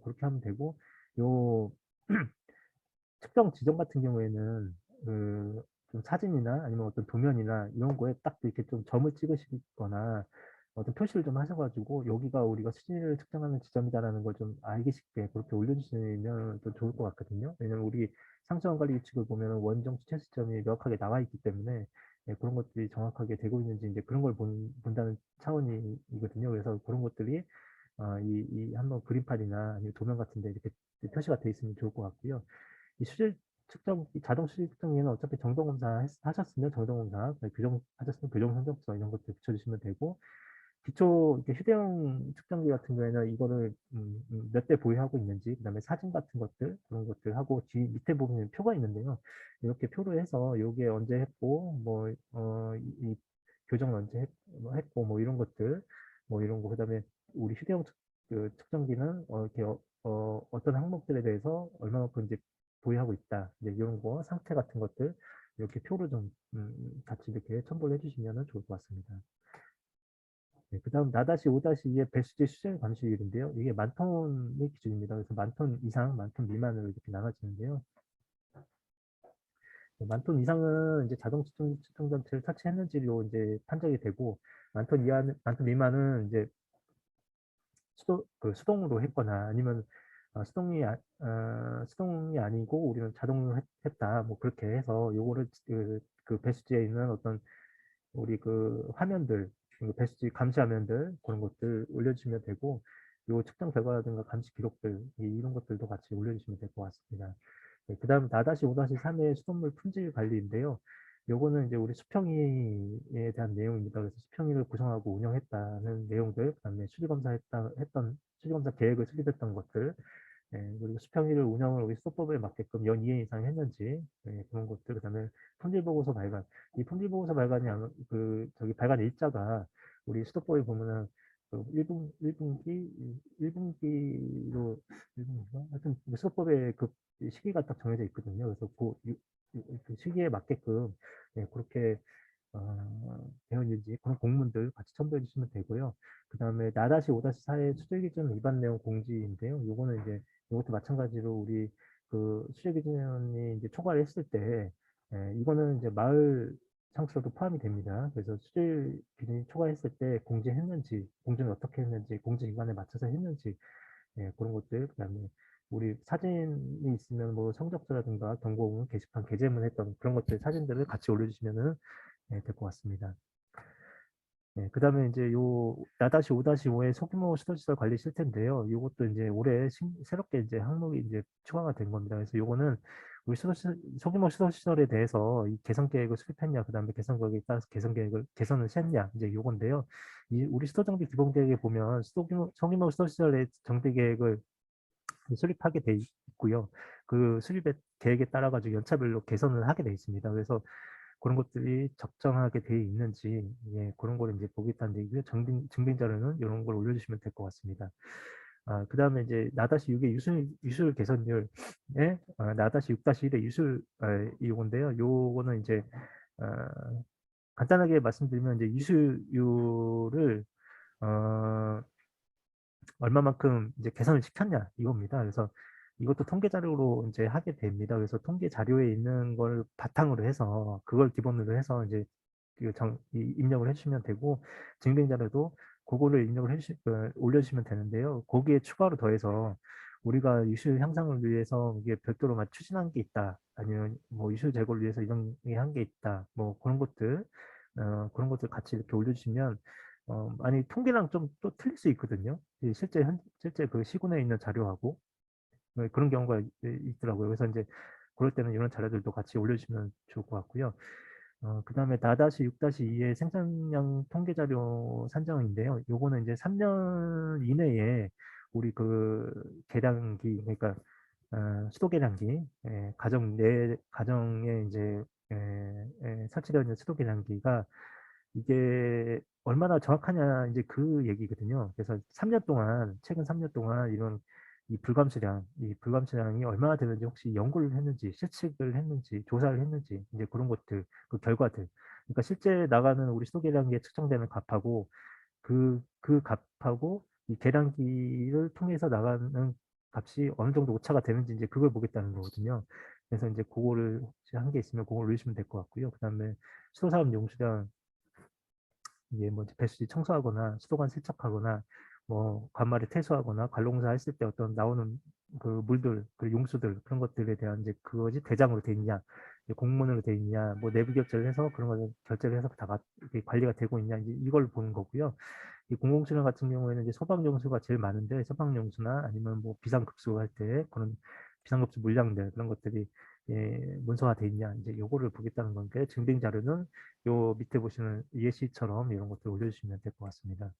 그렇게 하면 되고 요 특정 지점 같은 경우에는 좀 사진이나 아니면 어떤 도면이나 이런 거에 딱 이렇게 좀 점을 찍으시거나 어떤 표시를 좀 하셔가지고 여기가 우리가 수질을 측정하는 지점이다라는 걸 좀 알기 쉽게 그렇게 올려주시면 또 좋을 것 같거든요. 왜냐면 우리 상수원 관리 규칙을 보면 원정 주체 시점이 명확하게 나와 있기 때문에 그런 것들이 정확하게 되고 있는지 이제 그런 걸 본다는 차원이거든요. 그래서 그런 것들이 이 한번 그림판이나 아니면 도면 같은데 이렇게 표시가 돼 있으면 좋을 것 같고요. 이 수질 측정, 이 자동 수질 측정기는 어차피 정도 검사 하셨으면 정도 검사, 교정 하셨으면 교정 성적서 이런 것들 붙여주시면 되고, 기초 이렇게 휴대용 측정기 같은 경우에는 이거를 몇 대 보유하고 있는지, 그다음에 사진 같은 것들 그런 것들 하고 뒤 밑에 보면 표가 있는데요. 이렇게 표로 해서 요게 언제 했고, 이 교정을 언제 했고, 뭐 이런 것들, 뭐 이런 거 그다음에 우리 휴대용 측정기는 이렇게 어떤 항목들에 대해서 얼마만큼 이제 보유하고 있다, 이제 이런 거 상태 같은 것들 이렇게 표로 좀 같이 이렇게 첨부를 해주시면 좋을 것 같습니다. 네, 그 다음 나다시 5-2의 배수지 수질 감시율인데요. 이게 만톤의 기준입니다. 그래서 만톤 이상, 만톤 미만으로 이렇게 나눠지는데요. 네, 만톤 이상은 이제 자동 측정 장치를 터치했는지로 이제 판정이 되고, 만톤 이하, 만톤 미만은 이제 수동으로 했거나 아니면 수동이 아니고 우리는 자동으로 했다. 뭐 그렇게 해서 요거를 그 배수지에 있는 어떤 우리 그 화면들, 그 배수지 감시 화면들 그런 것들 올려주시면 되고, 요 측정 결과라든가 감시 기록들 이런 것들도 같이 올려주시면 될 것 같습니다. 네, 그다음 4-5-3의 수돗물 품질 관리인데요. 요거는 이제 우리 수평이에 대한 내용입니다. 그래서 수평이를 구성하고 운영했다는 내용들, 그다음에 했던 수리검사 계획을 수립했던 것들, 그리고 수평일을 운영을 우리 수도법에 맞게끔 연 2회 이상 했는지, 그런 것들, 그다음에 품질보고서 발간. 이 품질보고서 발간이 저기 발간 일자가 우리 수도법에 보면은 그 1분기로 1분기가 하여튼 수도법에 그 시기가 딱 정해져 있거든요. 그래서 그 시기에 맞게끔 그렇게 되어 있는지 그런 공문들 같이 첨부해 주시면 되고요. 그 다음에 4-5-4의 수질기준 위반 내용 공지인데요. 요거는 이제 이것도 마찬가지로 우리 그 수질기준이 이제 초과를 했을 때 이거는 이제 마을 상수도 포함이 됩니다. 그래서 수질 기준이 초과했을 때 공지했는지, 공지는 어떻게 했는지, 공지 기간에 맞춰서 했는지, 그런 것들, 그다음에 우리 사진이 있으면 뭐 성적서라든가 경고문, 게시판, 게재문 했던 그런 것들 사진들을 같이 올려주시면은 될 것 같습니다. 그다음에 이제 요 4-5-5의 소규모 수도시설 관리 실태인데요. 이것도 이제 올해 새롭게 이제 항목이 이제 추가가 된 겁니다. 그래서 요거는 우리 소규모 수도시설에 대해서 이 개선 계획을 수립했냐, 그다음에 개선 계획에 따라서 개선을 했냐, 이제 요건데요. 이 우리 수도정비 기본 계획에 보면 소규모 수도시설의 정비 계획을 수립하게 돼 있고요. 그 수립의 계획에 따라 가지고 연차별로 개선을 하게 돼 있습니다. 그래서 그런 것들이 적정하게 돼 있는지, 그런 걸 이제 보겠다는 얘기고요. 증빙 자료는 이런 걸 올려주시면 될 것 같습니다. 그 다음에 이제 나다시 6의 유술 개선율에 나다시 6-1의 유술 이건데요. 요거는 이제 간단하게 말씀드리면 이제 유술율을 얼마만큼 이제 개선을 시켰냐 이겁니다. 그래서 이것도 통계 자료로 이제 하게 됩니다. 그래서 통계 자료에 있는 걸 바탕으로 해서 그걸 기본으로 해서 이제 입력을 해주시면 되고, 증빙 자료도 그거를 올려주시면 되는데요. 거기에 추가로 더해서 우리가 유실 향상을 위해서 이게 별도로 막 추진한 게 있다, 아니면 뭐 유실 제거를 위해서 이런 게 한 게 있다, 뭐 그런 것들 같이 이렇게 올려주시면 아니 통계랑 좀 또 틀릴 수 있거든요. 실제 그 시군에 있는 자료하고 그런 경우가 있더라고요. 그래서 이제 그럴 때는 이런 자료들도 같이 올려주시면 좋을 것 같고요. 그 다음에 4-6-2의 생산량 통계 자료 산정인데요. 요거는 이제 3년 이내에 우리 그 계량기, 그러니까 수도 계량기, 가정에 이제 설치되어 있는 수도 계량기가 이게 얼마나 정확하냐 이제 그 얘기거든요. 그래서 3년 동안 최근 3년 동안 이런 이 불감수량이 얼마나 되는지 혹시 연구를 했는지, 실측을 했는지, 조사를 했는지, 이제 그런 것들, 그 결과들. 그러니까 실제 나가는 우리 수도 계량기에 측정되는 값하고 그 값하고 이 계량기를 통해서 나가는 값이 어느 정도 오차가 되는지 이제 그걸 보겠다는 거거든요. 그래서 이제 그거를 혹시 한 게 있으면 그걸 올리시면 될 것 같고요. 그다음에 수도사업 용수량 이게 뭐 이제 배수지 청소하거나 수도관 세척하거나 뭐 관마를 퇴소하거나 관농사 했을 때 어떤 나오는 그 물들, 그 용수들 그런 것들에 대한 이제 그것이 대장으로 돼 있냐, 이제 공문으로 돼 있냐, 뭐 내부 결제를 해서 그런 걸 결제를 해서 다 이렇게 관리가 되고 있냐 이제 이걸 보는 거고요. 이 공공수량 같은 경우에는 이제 소방용수가 제일 많은데 소방용수나 아니면 뭐 비상급수 할 때 그런 비상급수 물량들 그런 것들이 문서화돼 있냐 이제 요거를 보겠다는 건데 증빙 자료는 요 밑에 보시는 예시처럼 이런 것들 올려주시면 될 것 같습니다.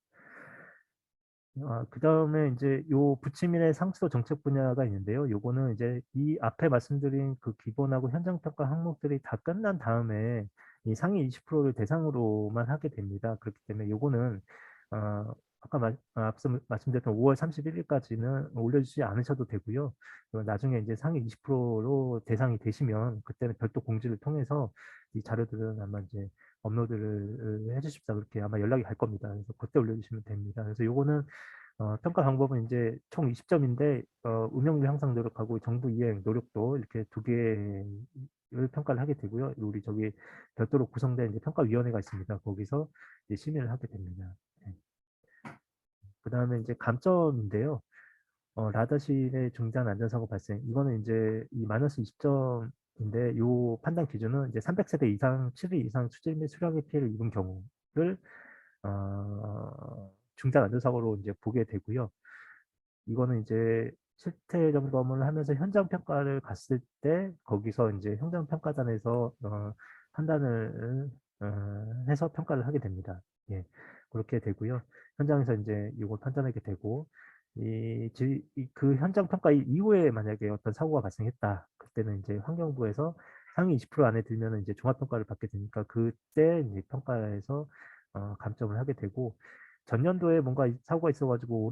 그 다음에 이제 요 부치민의 상수도 정책 분야가 있는데요. 요거는 이제 이 앞에 말씀드린 그 기본하고 현장평가 항목들이 다 끝난 다음에 이 상위 20%를 대상으로만 하게 됩니다. 그렇기 때문에 요거는 아까 앞서 말씀드렸던 5월 31일까지는 올려주지 않으셔도 되고요. 나중에 이제 상위 20%로 대상이 되시면 그때는 별도 공지를 통해서 이 자료들은 아마 이제 업로드를 해주십사 그렇게 아마 연락이 갈 겁니다. 그래서 그때 올려주시면 됩니다. 그래서 요거는 평가 방법은 이제 총 20점인데 운영률 향상 노력하고 정부 이행 노력도 이렇게 두 개를 평가를 하게 되고요. 우리 저기 별도로 구성된 이제 평가위원회가 있습니다. 거기서 이제 심의를 하게 됩니다. 네. 그다음에 이제 감점인데요. 라다실의 중대한 안전사고 발생. 이거는 이제 이 마이너스 20점인데 요 판단 기준은 이제 300세대 이상 7일 이상 수질 및 수량의 피해를 입은 경우를 중대한 안전사고로 이제 보게 되고요. 이거는 이제 실태 점검을 하면서 현장 평가를 갔을 때 거기서 이제 현장 평가단에서 판단을 해서 평가를 하게 됩니다. 예, 그렇게 되고요. 현장에서 이제 이걸 판단하게 되고 그 현장 평가 이후에 만약에 어떤 사고가 발생했다. 그때는 이제 환경부에서 상위 20% 안에 들면 이제 종합평가를 받게 되니까 그때 이제 평가에서 감점을 하게 되고 전년도에 뭔가 사고가 있어가지고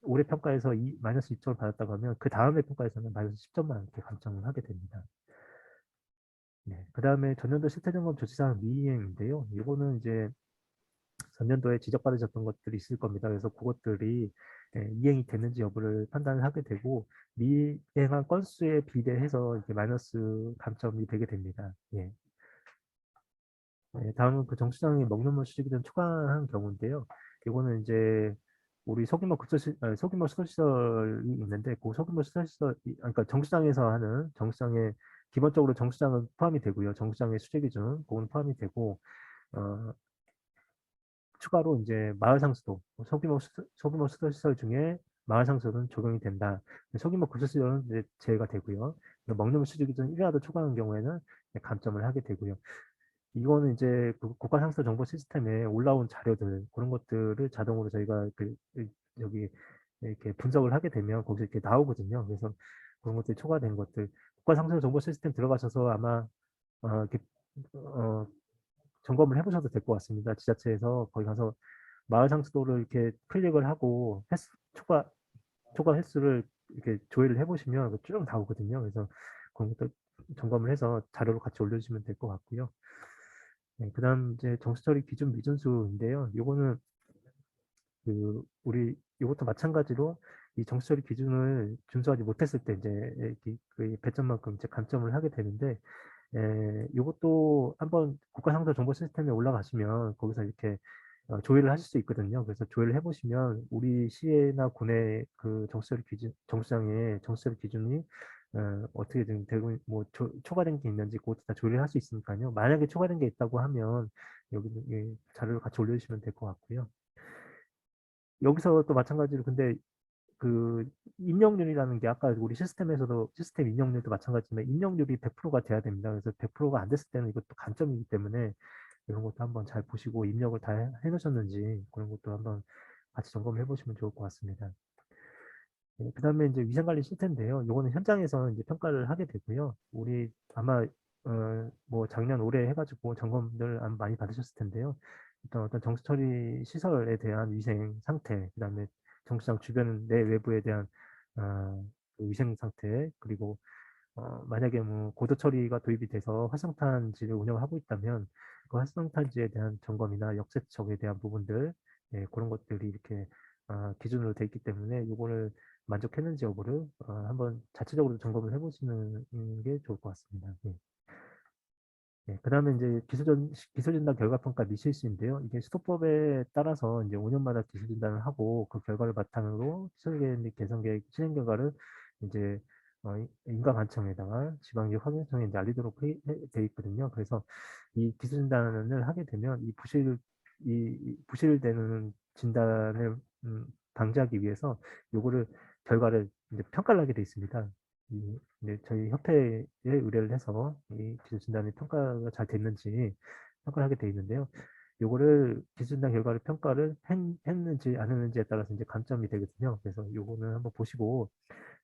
올해 평가에서 마이너스 2점을 받았다고 하면 그 다음에 평가에서는 마이너스 10점만 이렇게 감점을 하게 됩니다. 네. 그 다음에 전년도 실태점검 조치사항 미이행인데요. 이거는 이제 전년도에 지적받으셨던 것들이 있을 겁니다. 그래서 그것들이 이행이 됐는지 여부를 판단을 하게 되고 미행한 건수에 비례해서 이렇게 마이너스 감점이 되게 됩니다. 예. 네, 다음은 그 정수장이 먹는 물 수직이 된 초과한 경우인데요. 이거는 이제 우리 소규모 수도시설이 있는데 그 소규모 수도시설, 그러니까 정수장에서 하는 정수장에 기본적으로 정수장은 포함이 되고요. 정수장의 수질 기준 그건 포함이 되고 어, 추가로 이제 마을 상수도 소규모 수도시설 중에 마을 상수도는 적용이 된다. 소규모 급수시설은 이제 제외가 되고요. 먹는 물 수질 기준 1이라도 초과하는 경우에는 감점을 하게 되고요. 이거는 이제 그 국가상수 정보 시스템에 올라온 자료들 그런 것들을 자동으로 저희가 여기 이렇게 분석을 하게 되면 거기서 이렇게 나오거든요. 그래서 그런 것들이 초과된 것들 국가상수 정보 시스템 들어가셔서 아마 이렇게 어, 점검을 해보셔도 될 것 같습니다. 지자체에서 거기 가서 마을 상수도를 이렇게 클릭을 하고 초과 횟수를 이렇게 조회를 해보시면 쭉 나오거든요. 그래서 그런 것도 점검을 해서 자료로 같이 올려주시면 될 것 같고요. 네, 그다음 이제 정수처리 기준 미준수인데요. 요거는 우리 요것도 마찬가지로 이 정수처리 기준을 준수하지 못했을 때 이제 그 배점만큼 이제 감점을 하게 되는데 요것도 한번 국가상도 정보 시스템에 올라가시면 거기서 이렇게 조회를 하실 수 있거든요. 그래서 조회를 해보시면 우리 시나 군의 그 정수처리 기준, 정수장의 정수처리 기준이 어떻게 되고 뭐 초과된 게 있는지 그것도 다 조회를 할 수 있으니까요. 만약에 초과된 게 있다고 하면 여기 자료를 같이 올려주시면 될 것 같고요. 여기서 또 마찬가지로 근데 그 입력률이라는 게 아까 우리 시스템에서도 시스템 입력률도 마찬가지지만 입력률이 100%가 돼야 됩니다. 그래서 100%가 안 됐을 때는 이것도 간점이기 때문에 이런 것도 한번 잘 보시고 입력을 다 해놓으셨는지 그런 것도 한번 같이 점검해 보시면 좋을 것 같습니다. 네, 그다음에 이제 위생관리 시스템인데요. 이거는 현장에서 이제 평가를 하게 되고요. 우리 아마 뭐 작년 올해 해가지고 점검들 아마 많이 받으셨을 텐데요. 일단 어떤 정수처리 시설에 대한 위생 상태, 그다음에 정수장 주변 내 외부에 대한 그 위생 상태, 그리고 만약에 뭐 고도 처리가 도입이 돼서 활성탄지를 운영하고 있다면 그 활성탄지에 대한 점검이나 역세척에 대한 부분들, 예, 그런 것들이 이렇게 기준으로 돼 있기 때문에 이거를 만족했는지 여부를 한번 자체적으로 점검을 해보시는 게 좋을 것 같습니다. 예. 예, 그다음에 이제 기술진단 결과평가 미실수인데요. 이게 수도법에 따라서 이제 5년마다 기술진단을 하고 그 결과를 바탕으로 시설계획 및 개선계획 실행 결과를 이제 인가관청에다가 지방직 확인청에 이제 알리도록 돼 있거든요. 그래서 이 기술진단을 하게 되면 이 부실되는 진단을 방지하기 위해서 요거를 결과를 이제 평가를 하게 돼 있습니다. 네, 저희 협회에 의뢰를 해서 이 기술 진단의 평가가 잘 됐는지 평가를 하게 돼 있는데요. 요거를 기술 진단 결과를 평가를 했는지 안 했는지에 따라서 이제 감점이 되거든요. 그래서 요거는 한번 보시고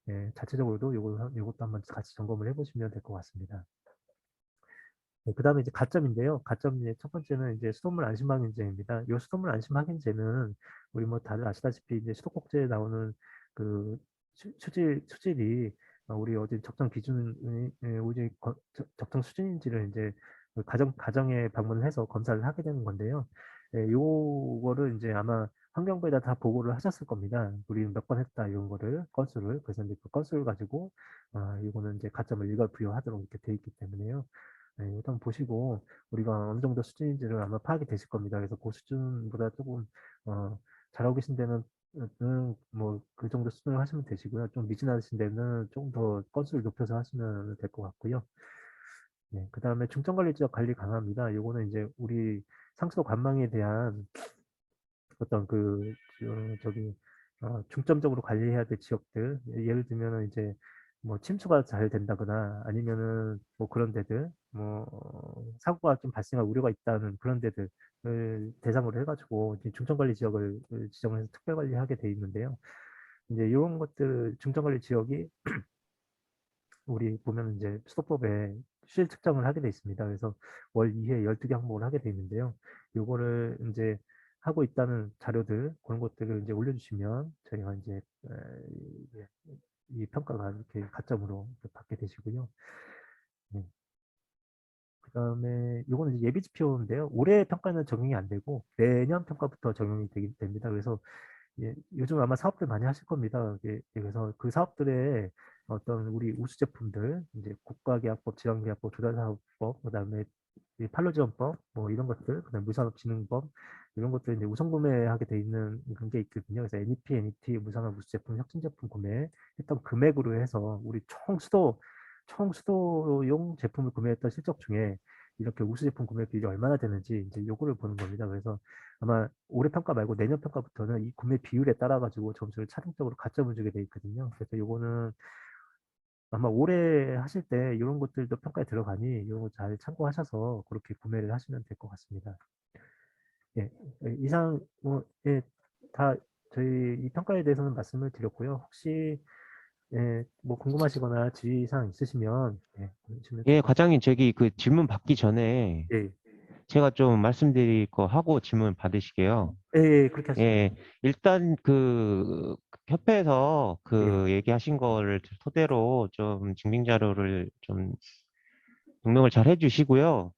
예, 자체적으로도 요것도 한번 같이 점검을 해보시면 될 것 같습니다. 네, 그다음에 이제 가점인데요. 가점 이제 첫 번째는 이제 수돗물 안심 확인제입니다. 이 수돗물 안심 확인제는 우리 뭐 다들 아시다시피 이제 수도꼭지에 나오는 그 수질이 우리 어디 적정 기준이 우리 적정 수준인지를 이제 그 가정에 방문을 해서 검사를 하게 되는 건데요. 예, 요거를 이제 아마 환경부에다 다 보고를 하셨을 겁니다. 우리는 몇 번 했다 이런 거를 건수를 그래서 이제 그 건수를 가지고 이거는 이제 가점을 일괄 부여하도록 이렇게 돼 있기 때문에요. 네, 일단 보시고 우리가 어느 정도 수준인지를 아마 파악이 되실 겁니다. 그래서 그 수준보다 조금 잘하고 계신 데는 뭐 그 정도 수준을 하시면 되시고요. 좀 미진하신 데는 조금 더 건수를 높여서 하시면 될 것 같고요. 네, 그 다음에 중점관리지역 관리 강화입니다. 요거는 이제 우리 상수도 관망에 대한 어떤 저기 중점적으로 관리해야 될 지역들 예를 들면은 이제 뭐 침수가 잘 된다거나 아니면은 뭐 그런 데들 뭐 사고가 좀 발생할 우려가 있다는 그런 데들을 대상으로 해가지고 이제 중점관리 지역을 지정해서 특별 관리하게 돼 있는데요. 이제 이런 것들 중점관리 지역이 우리 보면 이제 수도법에 수질 측정을 하게 돼 있습니다. 그래서 월 2회 12개 항목을 하게 돼 있는데요. 요거를 이제 하고 있다는 자료들 그런 것들을 이제 올려주시면 저희가 이제 이 평가가 이렇게 가점으로 받게 되시고요. 네. 그다음에 요거는 이제 예비 지표인데요. 올해 평가는 적용이 안 되고 내년 평가부터 적용이 됩니다. 그래서 예, 요즘 아마 사업들 많이 하실 겁니다. 예, 그래서 그 사업들의 어떤 우리 우수 제품들, 이제 국가계약법, 지방계약법, 조달사업법, 그다음에 판로지원법, 뭐 이런 것들, 그다음 무산업진흥법 이런 것들 이제 우선 구매하게 돼 있는 그런 게 있거든요. 그래서 NEP, NET, 무산업 우수 제품, 혁신 제품 구매 했던 금액으로 해서 우리 총 수도용 제품을 구매했던 실적 중에 이렇게 우수 제품 구매 비율이 얼마나 되는지 이제 요거를 보는 겁니다. 그래서 아마 올해 평가 말고 내년 평가부터는 이 구매 비율에 따라 가지고 점수를 차등적으로 가점을 주게 돼 있거든요. 그래서 요거는 아마 올해 하실 때 이런 것들도 평가에 들어가니 이런 거 잘 참고하셔서 그렇게 구매를 하시면 될 것 같습니다. 예, 이상 뭐 예, 다 저희 이 평가에 대해서는 말씀을 드렸고요. 혹시 뭐 궁금하시거나 지의사항 있으시면 보시면 될 예, 것 같습니다. 과장님, 저기 그 질문 받기 전에 예, 제가 좀 말씀드릴 거 하고 질문 받으시게요. 예, 예, 그렇게 하시죠. 예, 일단 그 협회에서 예, 그 얘기하신 거를 토대로 좀 증빙 자료를 좀 증명을 잘 해주시고요.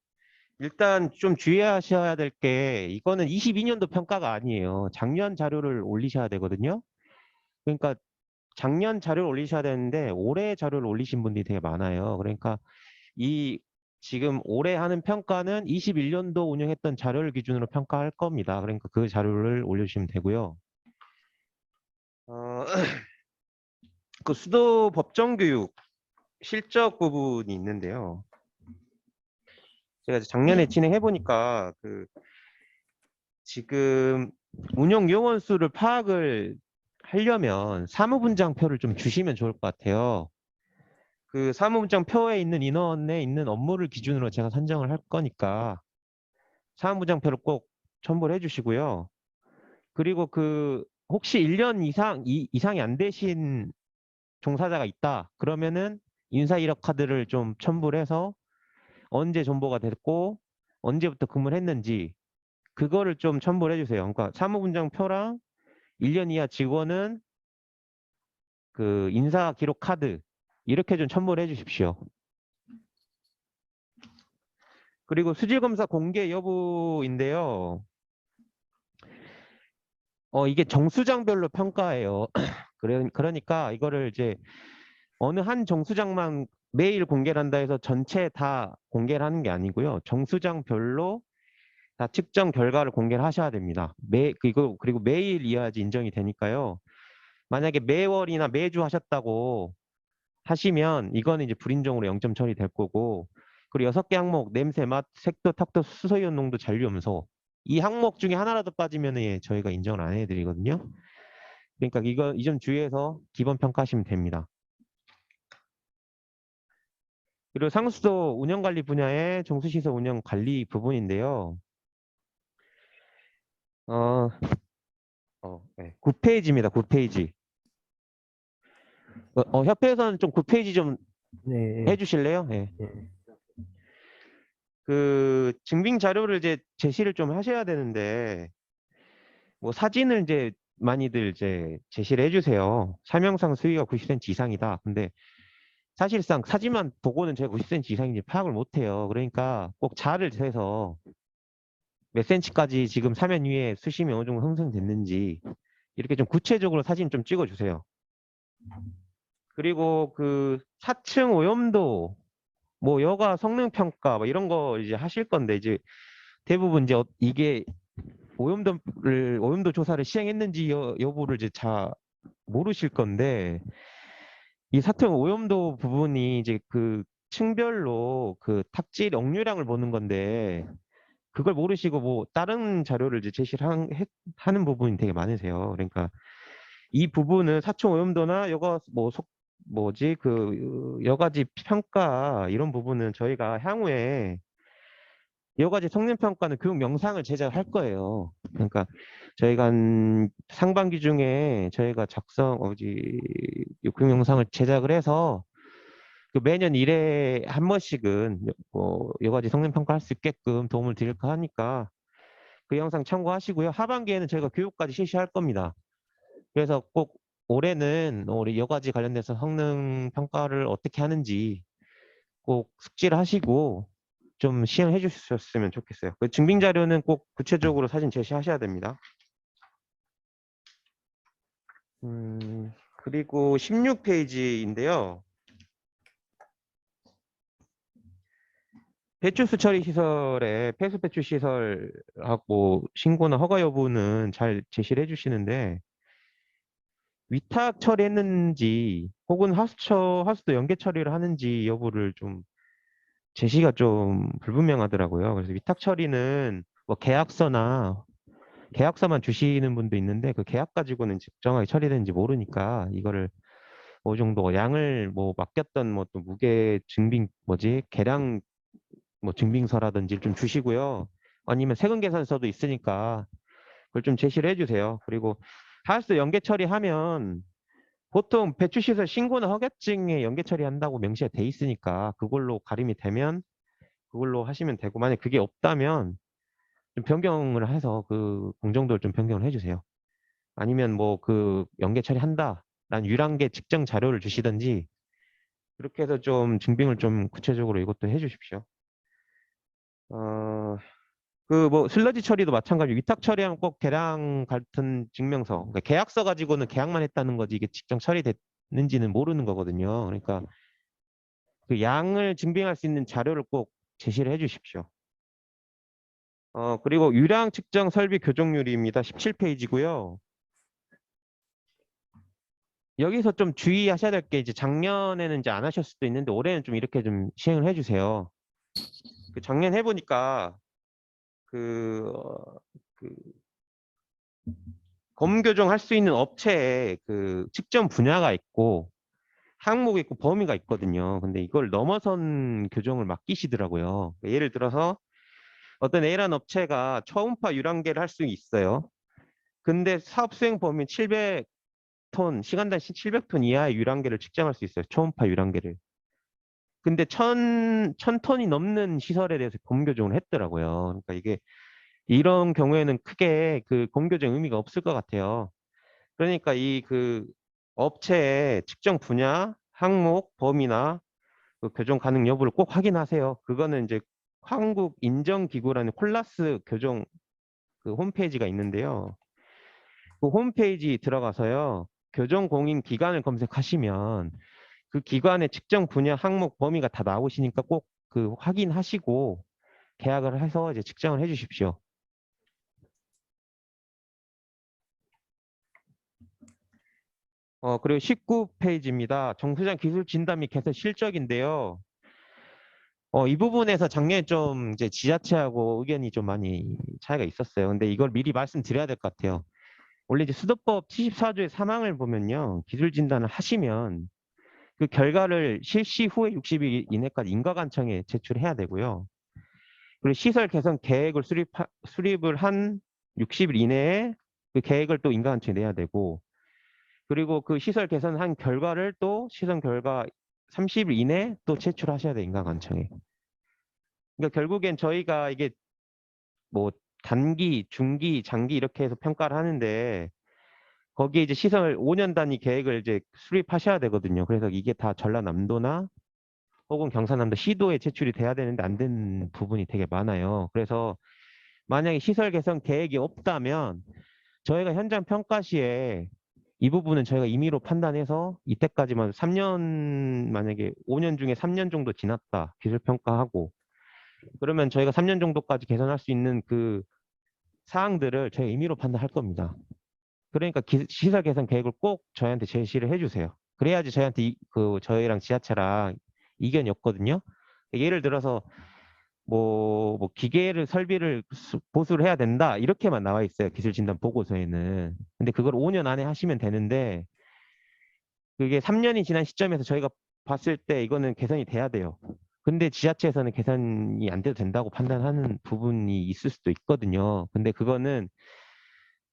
일단 좀 주의하셔야 될 게 이거는 22년도 평가가 아니에요. 작년 자료를 올리셔야 되거든요. 그러니까 작년 자료를 올리셔야 되는데 올해 자료를 올리신 분들이 되게 많아요. 그러니까 이 지금 올해 하는 평가는 21년도 운영했던 자료를 기준으로 평가할 겁니다. 그러니까 그 자료를 올려주시면 되고요. 어, 그 수도 법정교육 실적 부분이 있는데요. 제가 작년에 진행해 보니까 그 지금 운영 요원 수를 파악을 하려면 사무분장표를 좀 주시면 좋을 것 같아요. 그 사무분장표에 있는 인원에 있는 업무를 기준으로 제가 산정을 할 거니까 사무분장표를 꼭 첨부를 해주시고요. 그리고 그 혹시 1년 이상이 안 되신 종사자가 있다. 그러면은 인사 이력 카드를 좀 첨부를 해서 언제 존버가 됐고 언제부터 근무를 했는지 그거를 좀 첨부를 해주세요. 그러니까 사무분장표랑 1년 이하 직원은 그 인사 기록 카드 이렇게 좀 첨부를 해주십시오. 그리고 수질검사 공개 여부인데요. 이게 정수장별로 평가해요. 그러니까 이거를 이제 어느 한 정수장만 매일 공개를 한다 해서 전체 다 공개를 하는 게 아니고요. 정수장별로 다 측정 결과를 공개를 하셔야 됩니다. 그리고 매일 이어야지 인정이 되니까요. 만약에 매월이나 매주 하셨다고 하시면 이거는 이제 불인정으로 0점 처리될 거고, 그리고 6개 항목 냄새, 맛, 색도, 탁도, 수소이온 농도, 잔류염소, 이 항목 중에 하나라도 빠지면 예, 저희가 인정을 안 해드리거든요. 그러니까 이거 이 점 주의해서 기본 평가하시면 됩니다. 그리고 상수도 운영관리 분야의 정수시설 운영 관리 부분인데요. 어, 네. 9페이지입니다. 9페이지. 협회에서는 좀 9페이지 좀 네, 예, 해주실래요? 예. 예. 그 증빙 자료를 이제 제시를 좀 하셔야 되는데, 뭐 사진을 이제 많이들 이제 제시를 해주세요. 설명상 수위가 90cm 이상이다. 근데 사실상 사진만 보고는 제가 90cm 이상인지 파악을 못해요. 그러니까 꼭 자를 재서 몇 cm까지 지금 사면 위에 수심이 어느 정도 형성됐는지 이렇게 좀 구체적으로 사진 좀 찍어주세요. 그리고 그 4층 오염도, 뭐 여가 성능 평가 뭐 이런 거 이제 하실 건데, 이제 대부분 이제 이게 오염도 조사를 시행했는지 여부를 이제 잘 모르실 건데, 이 사통 오염도 부분이 이제 그 층별로 그 탁질 역류량을 보는 건데, 그걸 모르시고 뭐 다른 자료를 이제 제시를 하는 부분이 되게 많으세요. 그러니까 이 부분은 사총 오염도나 여가 뭐 뭐지 그 여가지 평가 이런 부분은 저희가 향후에 여가지 성능 평가는 교육 영상을 제작할 거예요. 그러니까 저희가 한 상반기 중에 저희가 교육 영상을 제작을 해서 그 매년 1회 한 번씩은 뭐 여가지 성능 평가할 수 있게끔 도움을 드릴까 하니까 그 영상 참고하시고요. 하반기에는 저희가 교육까지 실시할 겁니다. 그래서 꼭 올해는 우리 여가지 관련돼서 성능 평가를 어떻게 하는지 꼭 숙지를 하시고 좀 시행해 주셨으면 좋겠어요. 그 증빙 자료는 꼭 구체적으로 사진 제시하셔야 됩니다. 그리고 16페이지인데요. 배출수 처리 시설의 폐수 배출 시설하고 신고나 허가 여부는 잘 제시를 해주시는데, 위탁 처리했는지 혹은 하수도 연계 처리를 하는지 여부를 좀 제시가 좀 불분명하더라고요. 그래서 위탁 처리는 뭐 계약서만 주시는 분도 있는데, 그 계약 가지고는 정확하게 처리되는지 모르니까 이거를 어느 정도 양을 뭐 맡겼던 뭐 또 무게 증빙 뭐지 계량 뭐 증빙서라든지 좀 주시고요. 아니면 세금 계산서도 있으니까 그걸 좀 제시를 해주세요. 그리고 하수도 연계 처리하면 보통 배출시설 신고나 허가증에 연계 처리한다고 명시가 돼 있으니까 그걸로 가림이 되면 그걸로 하시면 되고, 만약 그게 없다면 좀 변경을 해서 그 공정도를 좀 변경을 해주세요. 아니면 뭐 그 연계 처리한다 라는 유랑계 측정 자료를 주시든지 그렇게 해서 좀 증빙을 좀 구체적으로 이것도 해주십시오. 그 뭐 슬러지 처리도 마찬가지. 위탁 처리하면 꼭 계량 같은 증명서, 그러니까 계약서 가지고는 계약만 했다는 거지 이게 직접 처리됐는지는 모르는 거거든요. 그러니까 그 양을 증빙할 수 있는 자료를 꼭 제시를 해주십시오. 그리고 유량 측정 설비 교정률입니다. 17페이지고요. 여기서 좀 주의하셔야 될 게, 이제 작년에는 이제 안 하셨을 수도 있는데 올해는 좀 이렇게 좀 시행을 해주세요. 그 작년 해보니까 그, 그 검교정 할 수 있는 업체에 그 측정 분야가 있고 항목이 있고 범위가 있거든요. 근데 이걸 넘어선 교정을 맡기시더라고요. 예를 들어서 어떤 A라는 업체가 초음파 유랑계를 할 수 있어요. 근데 사업 수행 범위 700톤, 시간당 700톤 이하의 유랑계를 측정할 수 있어요. 초음파 유랑계를. 근데 1000톤이 넘는 시설에 대해서 검교정을 했더라고요. 그러니까 이게 이런 경우에는 크게 그 검교정 의미가 없을 것 같아요. 그러니까 이 그 업체의 측정 분야, 항목, 범위나 그 교정 가능 여부를 꼭 확인하세요. 그거는 이제 한국 인정기구라는 콜라스 교정 그 홈페이지가 있는데요. 그 홈페이지 들어가서요. 교정 공인 기관을 검색하시면 그 기관의 측정 분야 항목 범위가 다 나오시니까 꼭 그 확인하시고 계약을 해서 이제 측정을 해 주십시오. 그리고 19페이지입니다. 정수장 기술 진단 및 개선 실적인데요. 이 부분에서 작년에 좀 이제 지자체하고 의견이 좀 많이 차이가 있었어요. 근데 이걸 미리 말씀드려야 될 것 같아요. 원래 이제 수도법 74조의 3항을 보면요. 기술 진단을 하시면 그 결과를 실시 후에 60일 이내까지 인가관청에 제출해야 되고요. 그리고 시설 개선 계획을 수립을 한 60일 이내에 그 계획을 또 인가관청에 내야 되고, 그리고 그 시설 개선한 결과를 또 시선 결과 30일 이내에 또 제출하셔야 돼요, 인가관청에. 그러니까 결국엔 저희가 이게 뭐 단기, 중기, 장기 이렇게 해서 평가를 하는데 거기에 이제 시설 5년 단위 계획을 이제 수립하셔야 되거든요. 그래서 이게 다 전라남도나 혹은 경상남도 시도에 제출이 돼야 되는데 안 된 부분이 되게 많아요. 그래서 만약에 시설 개선 계획이 없다면 저희가 현장 평가 시에 이 부분은 저희가 임의로 판단해서 이때까지만 3년, 만약에 5년 중에 3년 정도 지났다 기술 평가하고, 그러면 저희가 3년 정도까지 개선할 수 있는 그 사항들을 저희가 임의로 판단할 겁니다. 그러니까 시설 개선 계획을 꼭 저희한테 제시를 해주세요. 그래야지 저희한테 저희랑 지자체랑 이견이 없거든요. 예를 들어서 뭐 기계를 설비를 보수를 해야 된다 이렇게만 나와 있어요, 기술 진단 보고서에는. 근데 그걸 5년 안에 하시면 되는데 그게 3년이 지난 시점에서 저희가 봤을 때 이거는 개선이 돼야 돼요. 근데 지자체에서는 개선이 안 돼도 된다고 판단하는 부분이 있을 수도 있거든요. 근데 그거는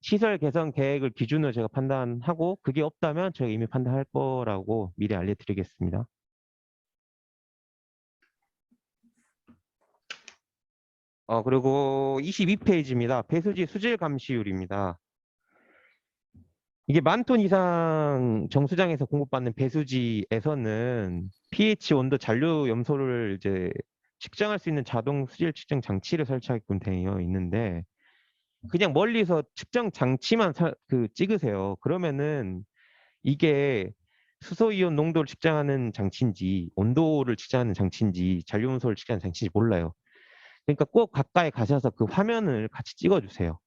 시설 개선 계획을 기준으로 제가 판단하고 그게 없다면 저희가 이미 판단할 거라고 미리 알려드리겠습니다. 그리고 22페이지입니다. 배수지 수질 감시율입니다. 이게 10,000톤 이상 정수장에서 공급받는 배수지에서는 pH 온도 잔류 염소를 이제 측정할 수 있는 자동 수질 측정 장치를 설치하게끔 되어 있는데 그냥 멀리서 측정 장치만 찍으세요. 그러면은 이게 수소이온 농도를 측정하는 장치인지 온도를 측정하는 장치인지 잔류 염소를 측정하는 장치인지 몰라요. 그러니까 꼭 가까이 가셔서 그 화면을 같이 찍어주세요.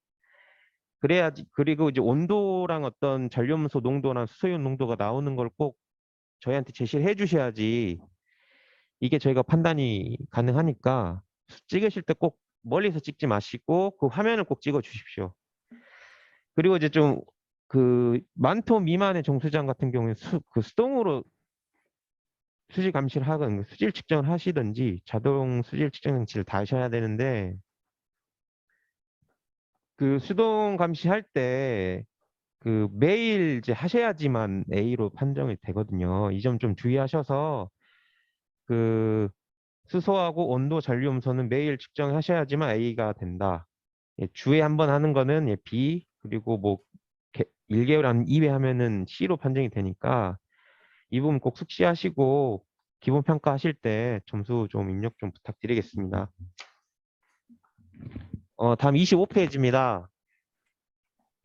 그래야지. 그리고 이제 온도랑 어떤 잔류염소 농도랑 수소이온 농도가 나오는 걸 꼭 저희한테 제시를 해주셔야지 이게 저희가 판단이 가능하니까 찍으실 때 꼭 멀리서 찍지 마시고 그 화면을 꼭 찍어 주십시오. 그리고 이제 좀 그 10,000톤 미만의 정수장 같은 경우에 수동으로 수질 감시를 하건 수질 측정을 하시든지 자동 수질 측정 장치를 다셔야 되는데 그 수동 감시할 때 그 매일 이제 하셔야지만 A로 판정이 되거든요. 이 점 좀 주의하셔서 그 수소하고 온도 잔류염소는 매일 측정하셔야지만 A가 된다. 예, 주에 한 번 하는 거는 예, B, 그리고 뭐 1개월 한 2회 하면은 C로 판정이 되니까 이 부분 꼭 숙지하시고 기본 평가하실 때 점수 좀 입력 좀 부탁드리겠습니다. 다음 25페이지입니다.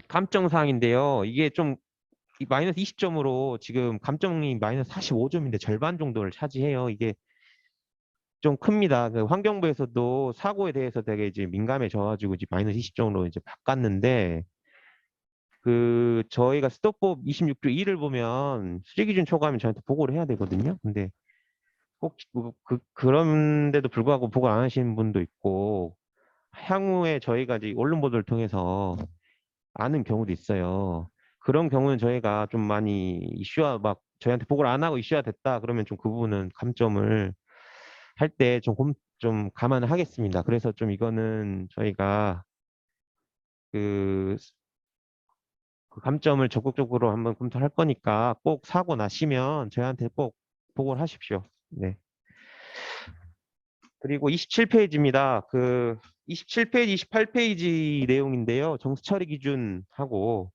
감정사항인데요. 이게 좀 마이너스 20점으로 지금 감점이 마이너스 45점인데 절반 정도를 차지해요. 이게 좀 큽니다. 그 환경부에서도 사고에 대해서 되게 이제 민감해져가지고 이제 마이너스 20점으로 이제 바꿨는데 그 저희가 수도법 26조 2를 보면 수질기준 초과하면 저한테 보고를 해야 되거든요. 근데 꼭 그런데도 불구하고 보고 안 하시는 분도 있고 향후에 저희가 이제 언론 보도를 통해서 아는 경우도 있어요. 그런 경우는 저희가 좀 많이 이슈화 막 저희한테 보고를 안 하고 이슈화 됐다 그러면 좀 그 부분은 감점을 할 때 좀 감안을 하겠습니다. 그래서 좀 이거는 저희가 그, 그 감점을 적극적으로 한번 검토할 거니까 꼭 사고 나시면 저희한테 꼭 보고를 하십시오. 네. 그리고 27페이지입니다. 그 27페이지, 28페이지 내용인데요. 정수 처리 기준하고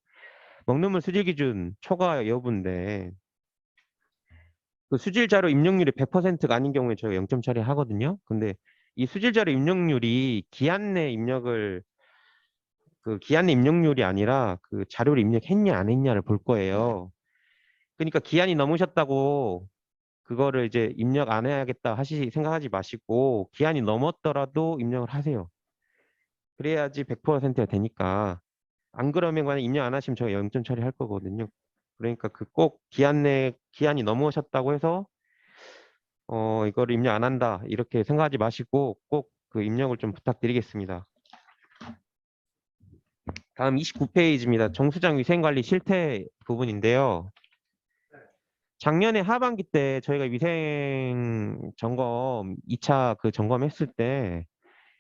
먹는 물 수질 기준 초과 여부인데 그 수질 자료 입력률이 100%가 아닌 경우에 저희가 0점 처리하거든요. 근데 이 수질 자료 입력률이 기한 내 입력을 그 기한 내 입력률이 아니라 그 자료를 입력했냐 안 했냐를 볼 거예요. 그러니까 기한이 넘으셨다고 그거를 이제 입력 안 해야겠다 생각하지 마시고 기한이 넘었더라도 입력을 하세요. 그래야지 100%가 되니까. 안 그러면 만약 입력 안 하시면 저희가 0점 처리할 거거든요. 그러니까 그 꼭 기한이 넘으셨다고 해서 이거를 입력 안 한다 이렇게 생각하지 마시고 꼭 그 입력을 좀 부탁드리겠습니다. 다음 29페이지입니다. 정수장 위생관리 실태 부분인데요. 작년에 하반기 때 저희가 위생 점검 2차 그 점검했을 때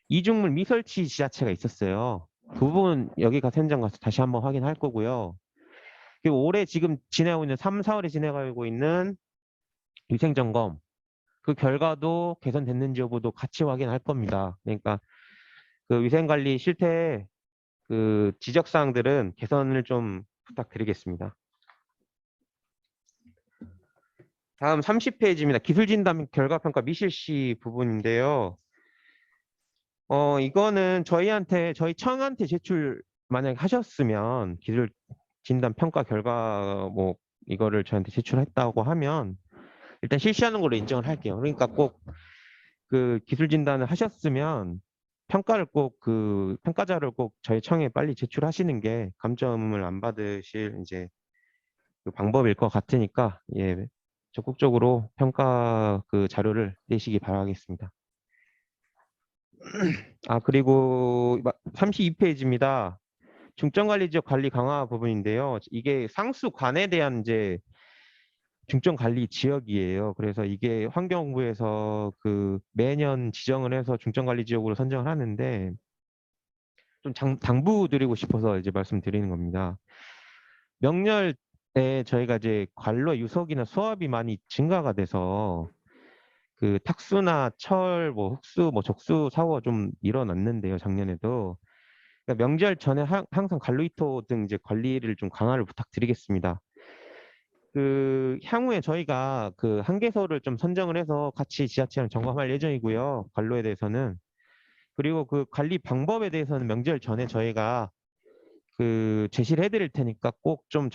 이중물 미설치 지자체가 있었어요. 그 부분 여기 가서 현장 가서 다시 한번 확인할 거고요. 그리고 올해 지금 지내고 있는 3, 4월에 지내가고 있는 위생 점검 그 결과도 개선됐는지 여부도 같이 확인할 겁니다. 그러니까 그 위생관리 실태 그 지적사항들은 개선을 좀 부탁드리겠습니다. 다음 30페이지입니다. 기술진단 결과평가 미실시 부분인데요. 이거는 저희 청한테 제출 만약에 하셨으면 기술진단 평가 결과 뭐 이거를 저한테 제출했다고 하면 일단 실시하는 걸로 인정을 할게요. 그러니까 꼭 그 기술진단을 하셨으면 평가를 꼭 그 평가자를 꼭 저희 청에 빨리 제출하시는 게 감점을 안 받으실 이제 그 방법일 것 같으니까 예 적극적으로 평가 그 자료를 내시기 바라겠습니다. 아 그리고 32페이지입니다. 중점관리 지역 관리 강화 부분인데요. 이게 상수관에 대한 이제 중점관리 지역이에요. 그래서 이게 환경부에서 그 매년 지정을 해서 중점관리 지역으로 선정을 하는데 좀 당부드리고 싶어서 이제 말씀드리는 겁니다. 명절에 저희가 이제 관로 유속이나 수압이 많이 증가가 돼서 그 탁수나 철, 뭐 흑수, 뭐 적수 사고가 좀 일어났는데요. 작년에도. 그러니까 명절 전에 항상 관로이토 등 이제 관리를 좀 강화를 부탁드리겠습니다. 그 향후에 저희가 그 한계소를 좀 선정을 해서 같이 지자체랑 점검할 예정이고요. 관로에 대해서는. 그리고 그 관리 방법에 대해서는 명절 전에 저희가 그 제시를 해드릴 테니까 꼭 좀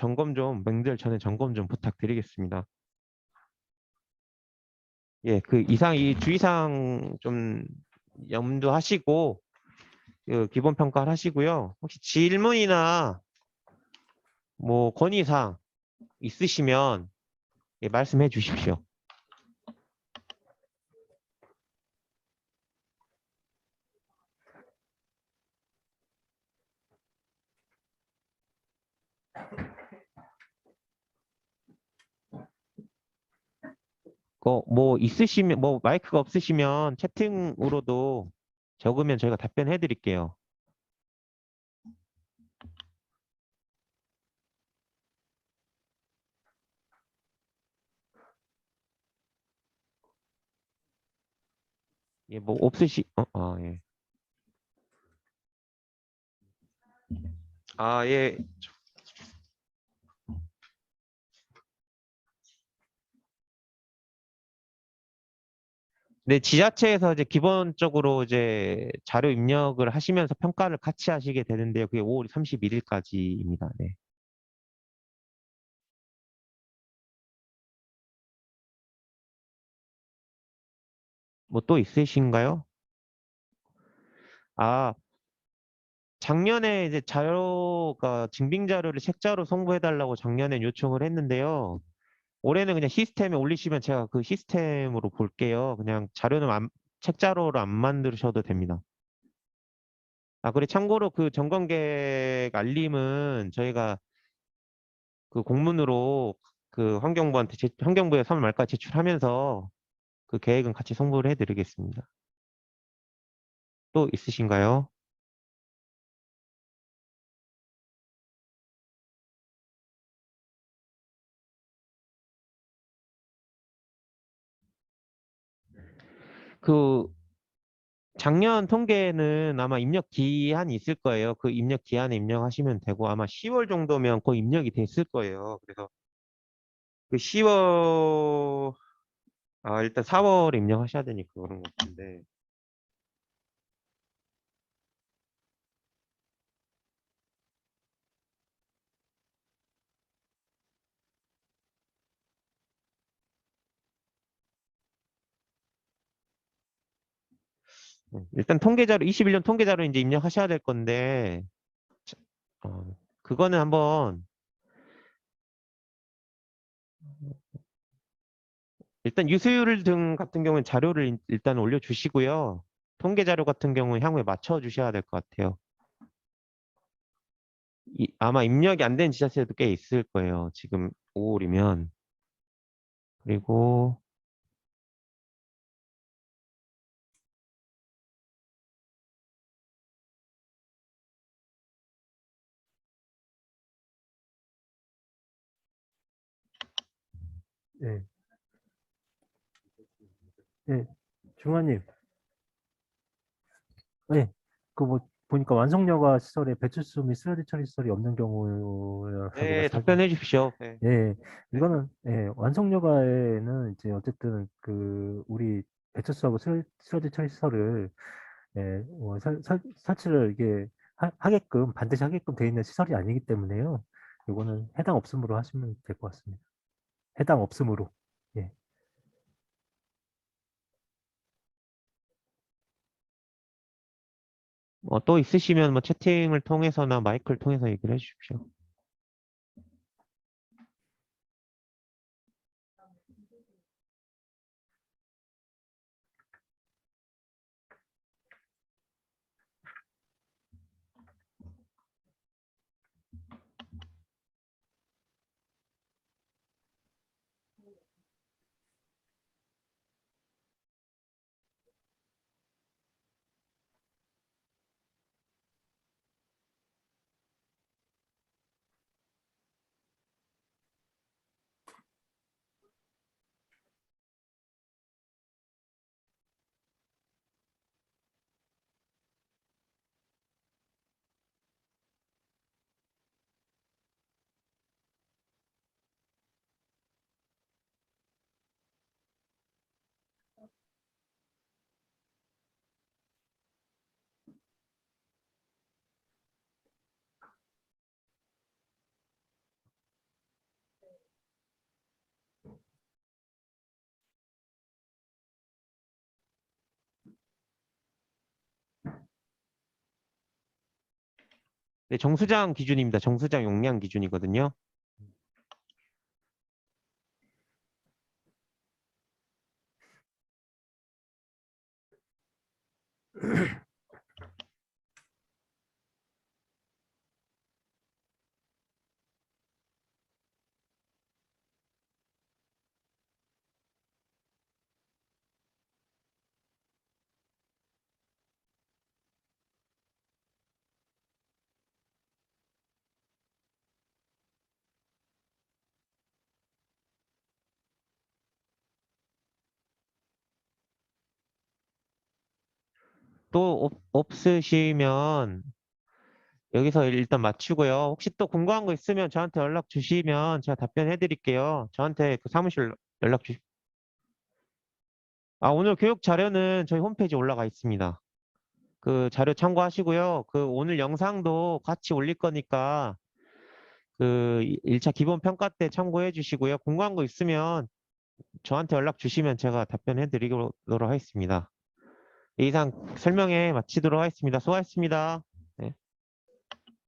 명절 전에 점검 좀 부탁드리겠습니다. 예, 그 이상 이 주의사항 좀 염두하시고 그 기본 평가를 하시고요. 혹시 질문이나 뭐 건의사항 있으시면 예, 말씀해 주십시오. 뭐 있으시면 뭐 마이크가 없으시면 채팅으로도 적으면 저희가 답변해 드릴게요. 예, 뭐 예. 아, 예. 네, 지자체에서 이제 기본적으로 이제 자료 입력을 하시면서 평가를 같이 하시게 되는데요. 그게 5월 31일까지입니다. 네. 뭐 또 있으신가요? 아, 작년에 이제 자료가 증빙 자료를 책자로 송부해 달라고 작년에 요청을 했는데요. 올해는 그냥 시스템에 올리시면 제가 그 시스템으로 볼게요. 그냥 책자로를 안 만드셔도 됩니다. 아, 그리고 참고로 그 점검 계획 알림은 저희가 그 공문으로 그 환경부에 3월 말까지 제출하면서 그 계획은 같이 송부를 해드리겠습니다. 또 있으신가요? 그 작년 통계는 아마 입력 기한이 있을 거예요. 그 입력 기한에 입력하시면 되고 아마 10월 정도면 거의 입력이 됐을 거예요. 그래서 그 10월 일단 4월에 입력하셔야 되니까 그런 것 같은데. 일단 통계자료, 21년 통계자료 이제 입력하셔야 될 건데, 그거는 한번, 일단 유수율 등 같은 경우는 자료를 일단 올려주시고요. 통계자료 같은 경우는 향후에 맞춰주셔야 될 것 같아요. 아마 입력이 안 된 지자체도 꽤 있을 거예요. 지금 5월이면. 그리고, 네, 네, 중환님, 네, 그 뭐 보니까 완성여가 시설에 배출수 및 쓰레기 처리 시설이 없는 경우라고 네, 말씀하신. 답변해 주십시오. 네. 예, 네. 이거는 예, 완성여가에는 이제 어쨌든 그 우리 배출수하고 쓰레기 처리 시설을 설치를 이게 하게끔 반드시 하게끔 돼 있는 시설이 아니기 때문에요. 이거는 해당 없음으로 하시면 될 것 같습니다. 해당 없음으로. 예. 또 있으시면 뭐 채팅을 통해서나 마이크를 통해서 얘기를 해 주십시오. 네, 정수장 기준입니다. 정수장 용량 기준이거든요. 또 없으시면 여기서 일단 마치고요. 혹시 또 궁금한 거 있으면 저한테 연락 주시면 제가 답변해 드릴게요. 저한테 그 사무실 연락 주시. 오늘 교육 자료는 저희 홈페이지에 올라가 있습니다. 그 자료 참고하시고요. 그 오늘 영상도 같이 올릴 거니까 그 1차 기본 평가 때 참고해 주시고요. 궁금한 거 있으면 저한테 연락 주시면 제가 답변해 드리도록 하겠습니다. 이상 설명회 마치도록 하겠습니다. 수고하셨습니다.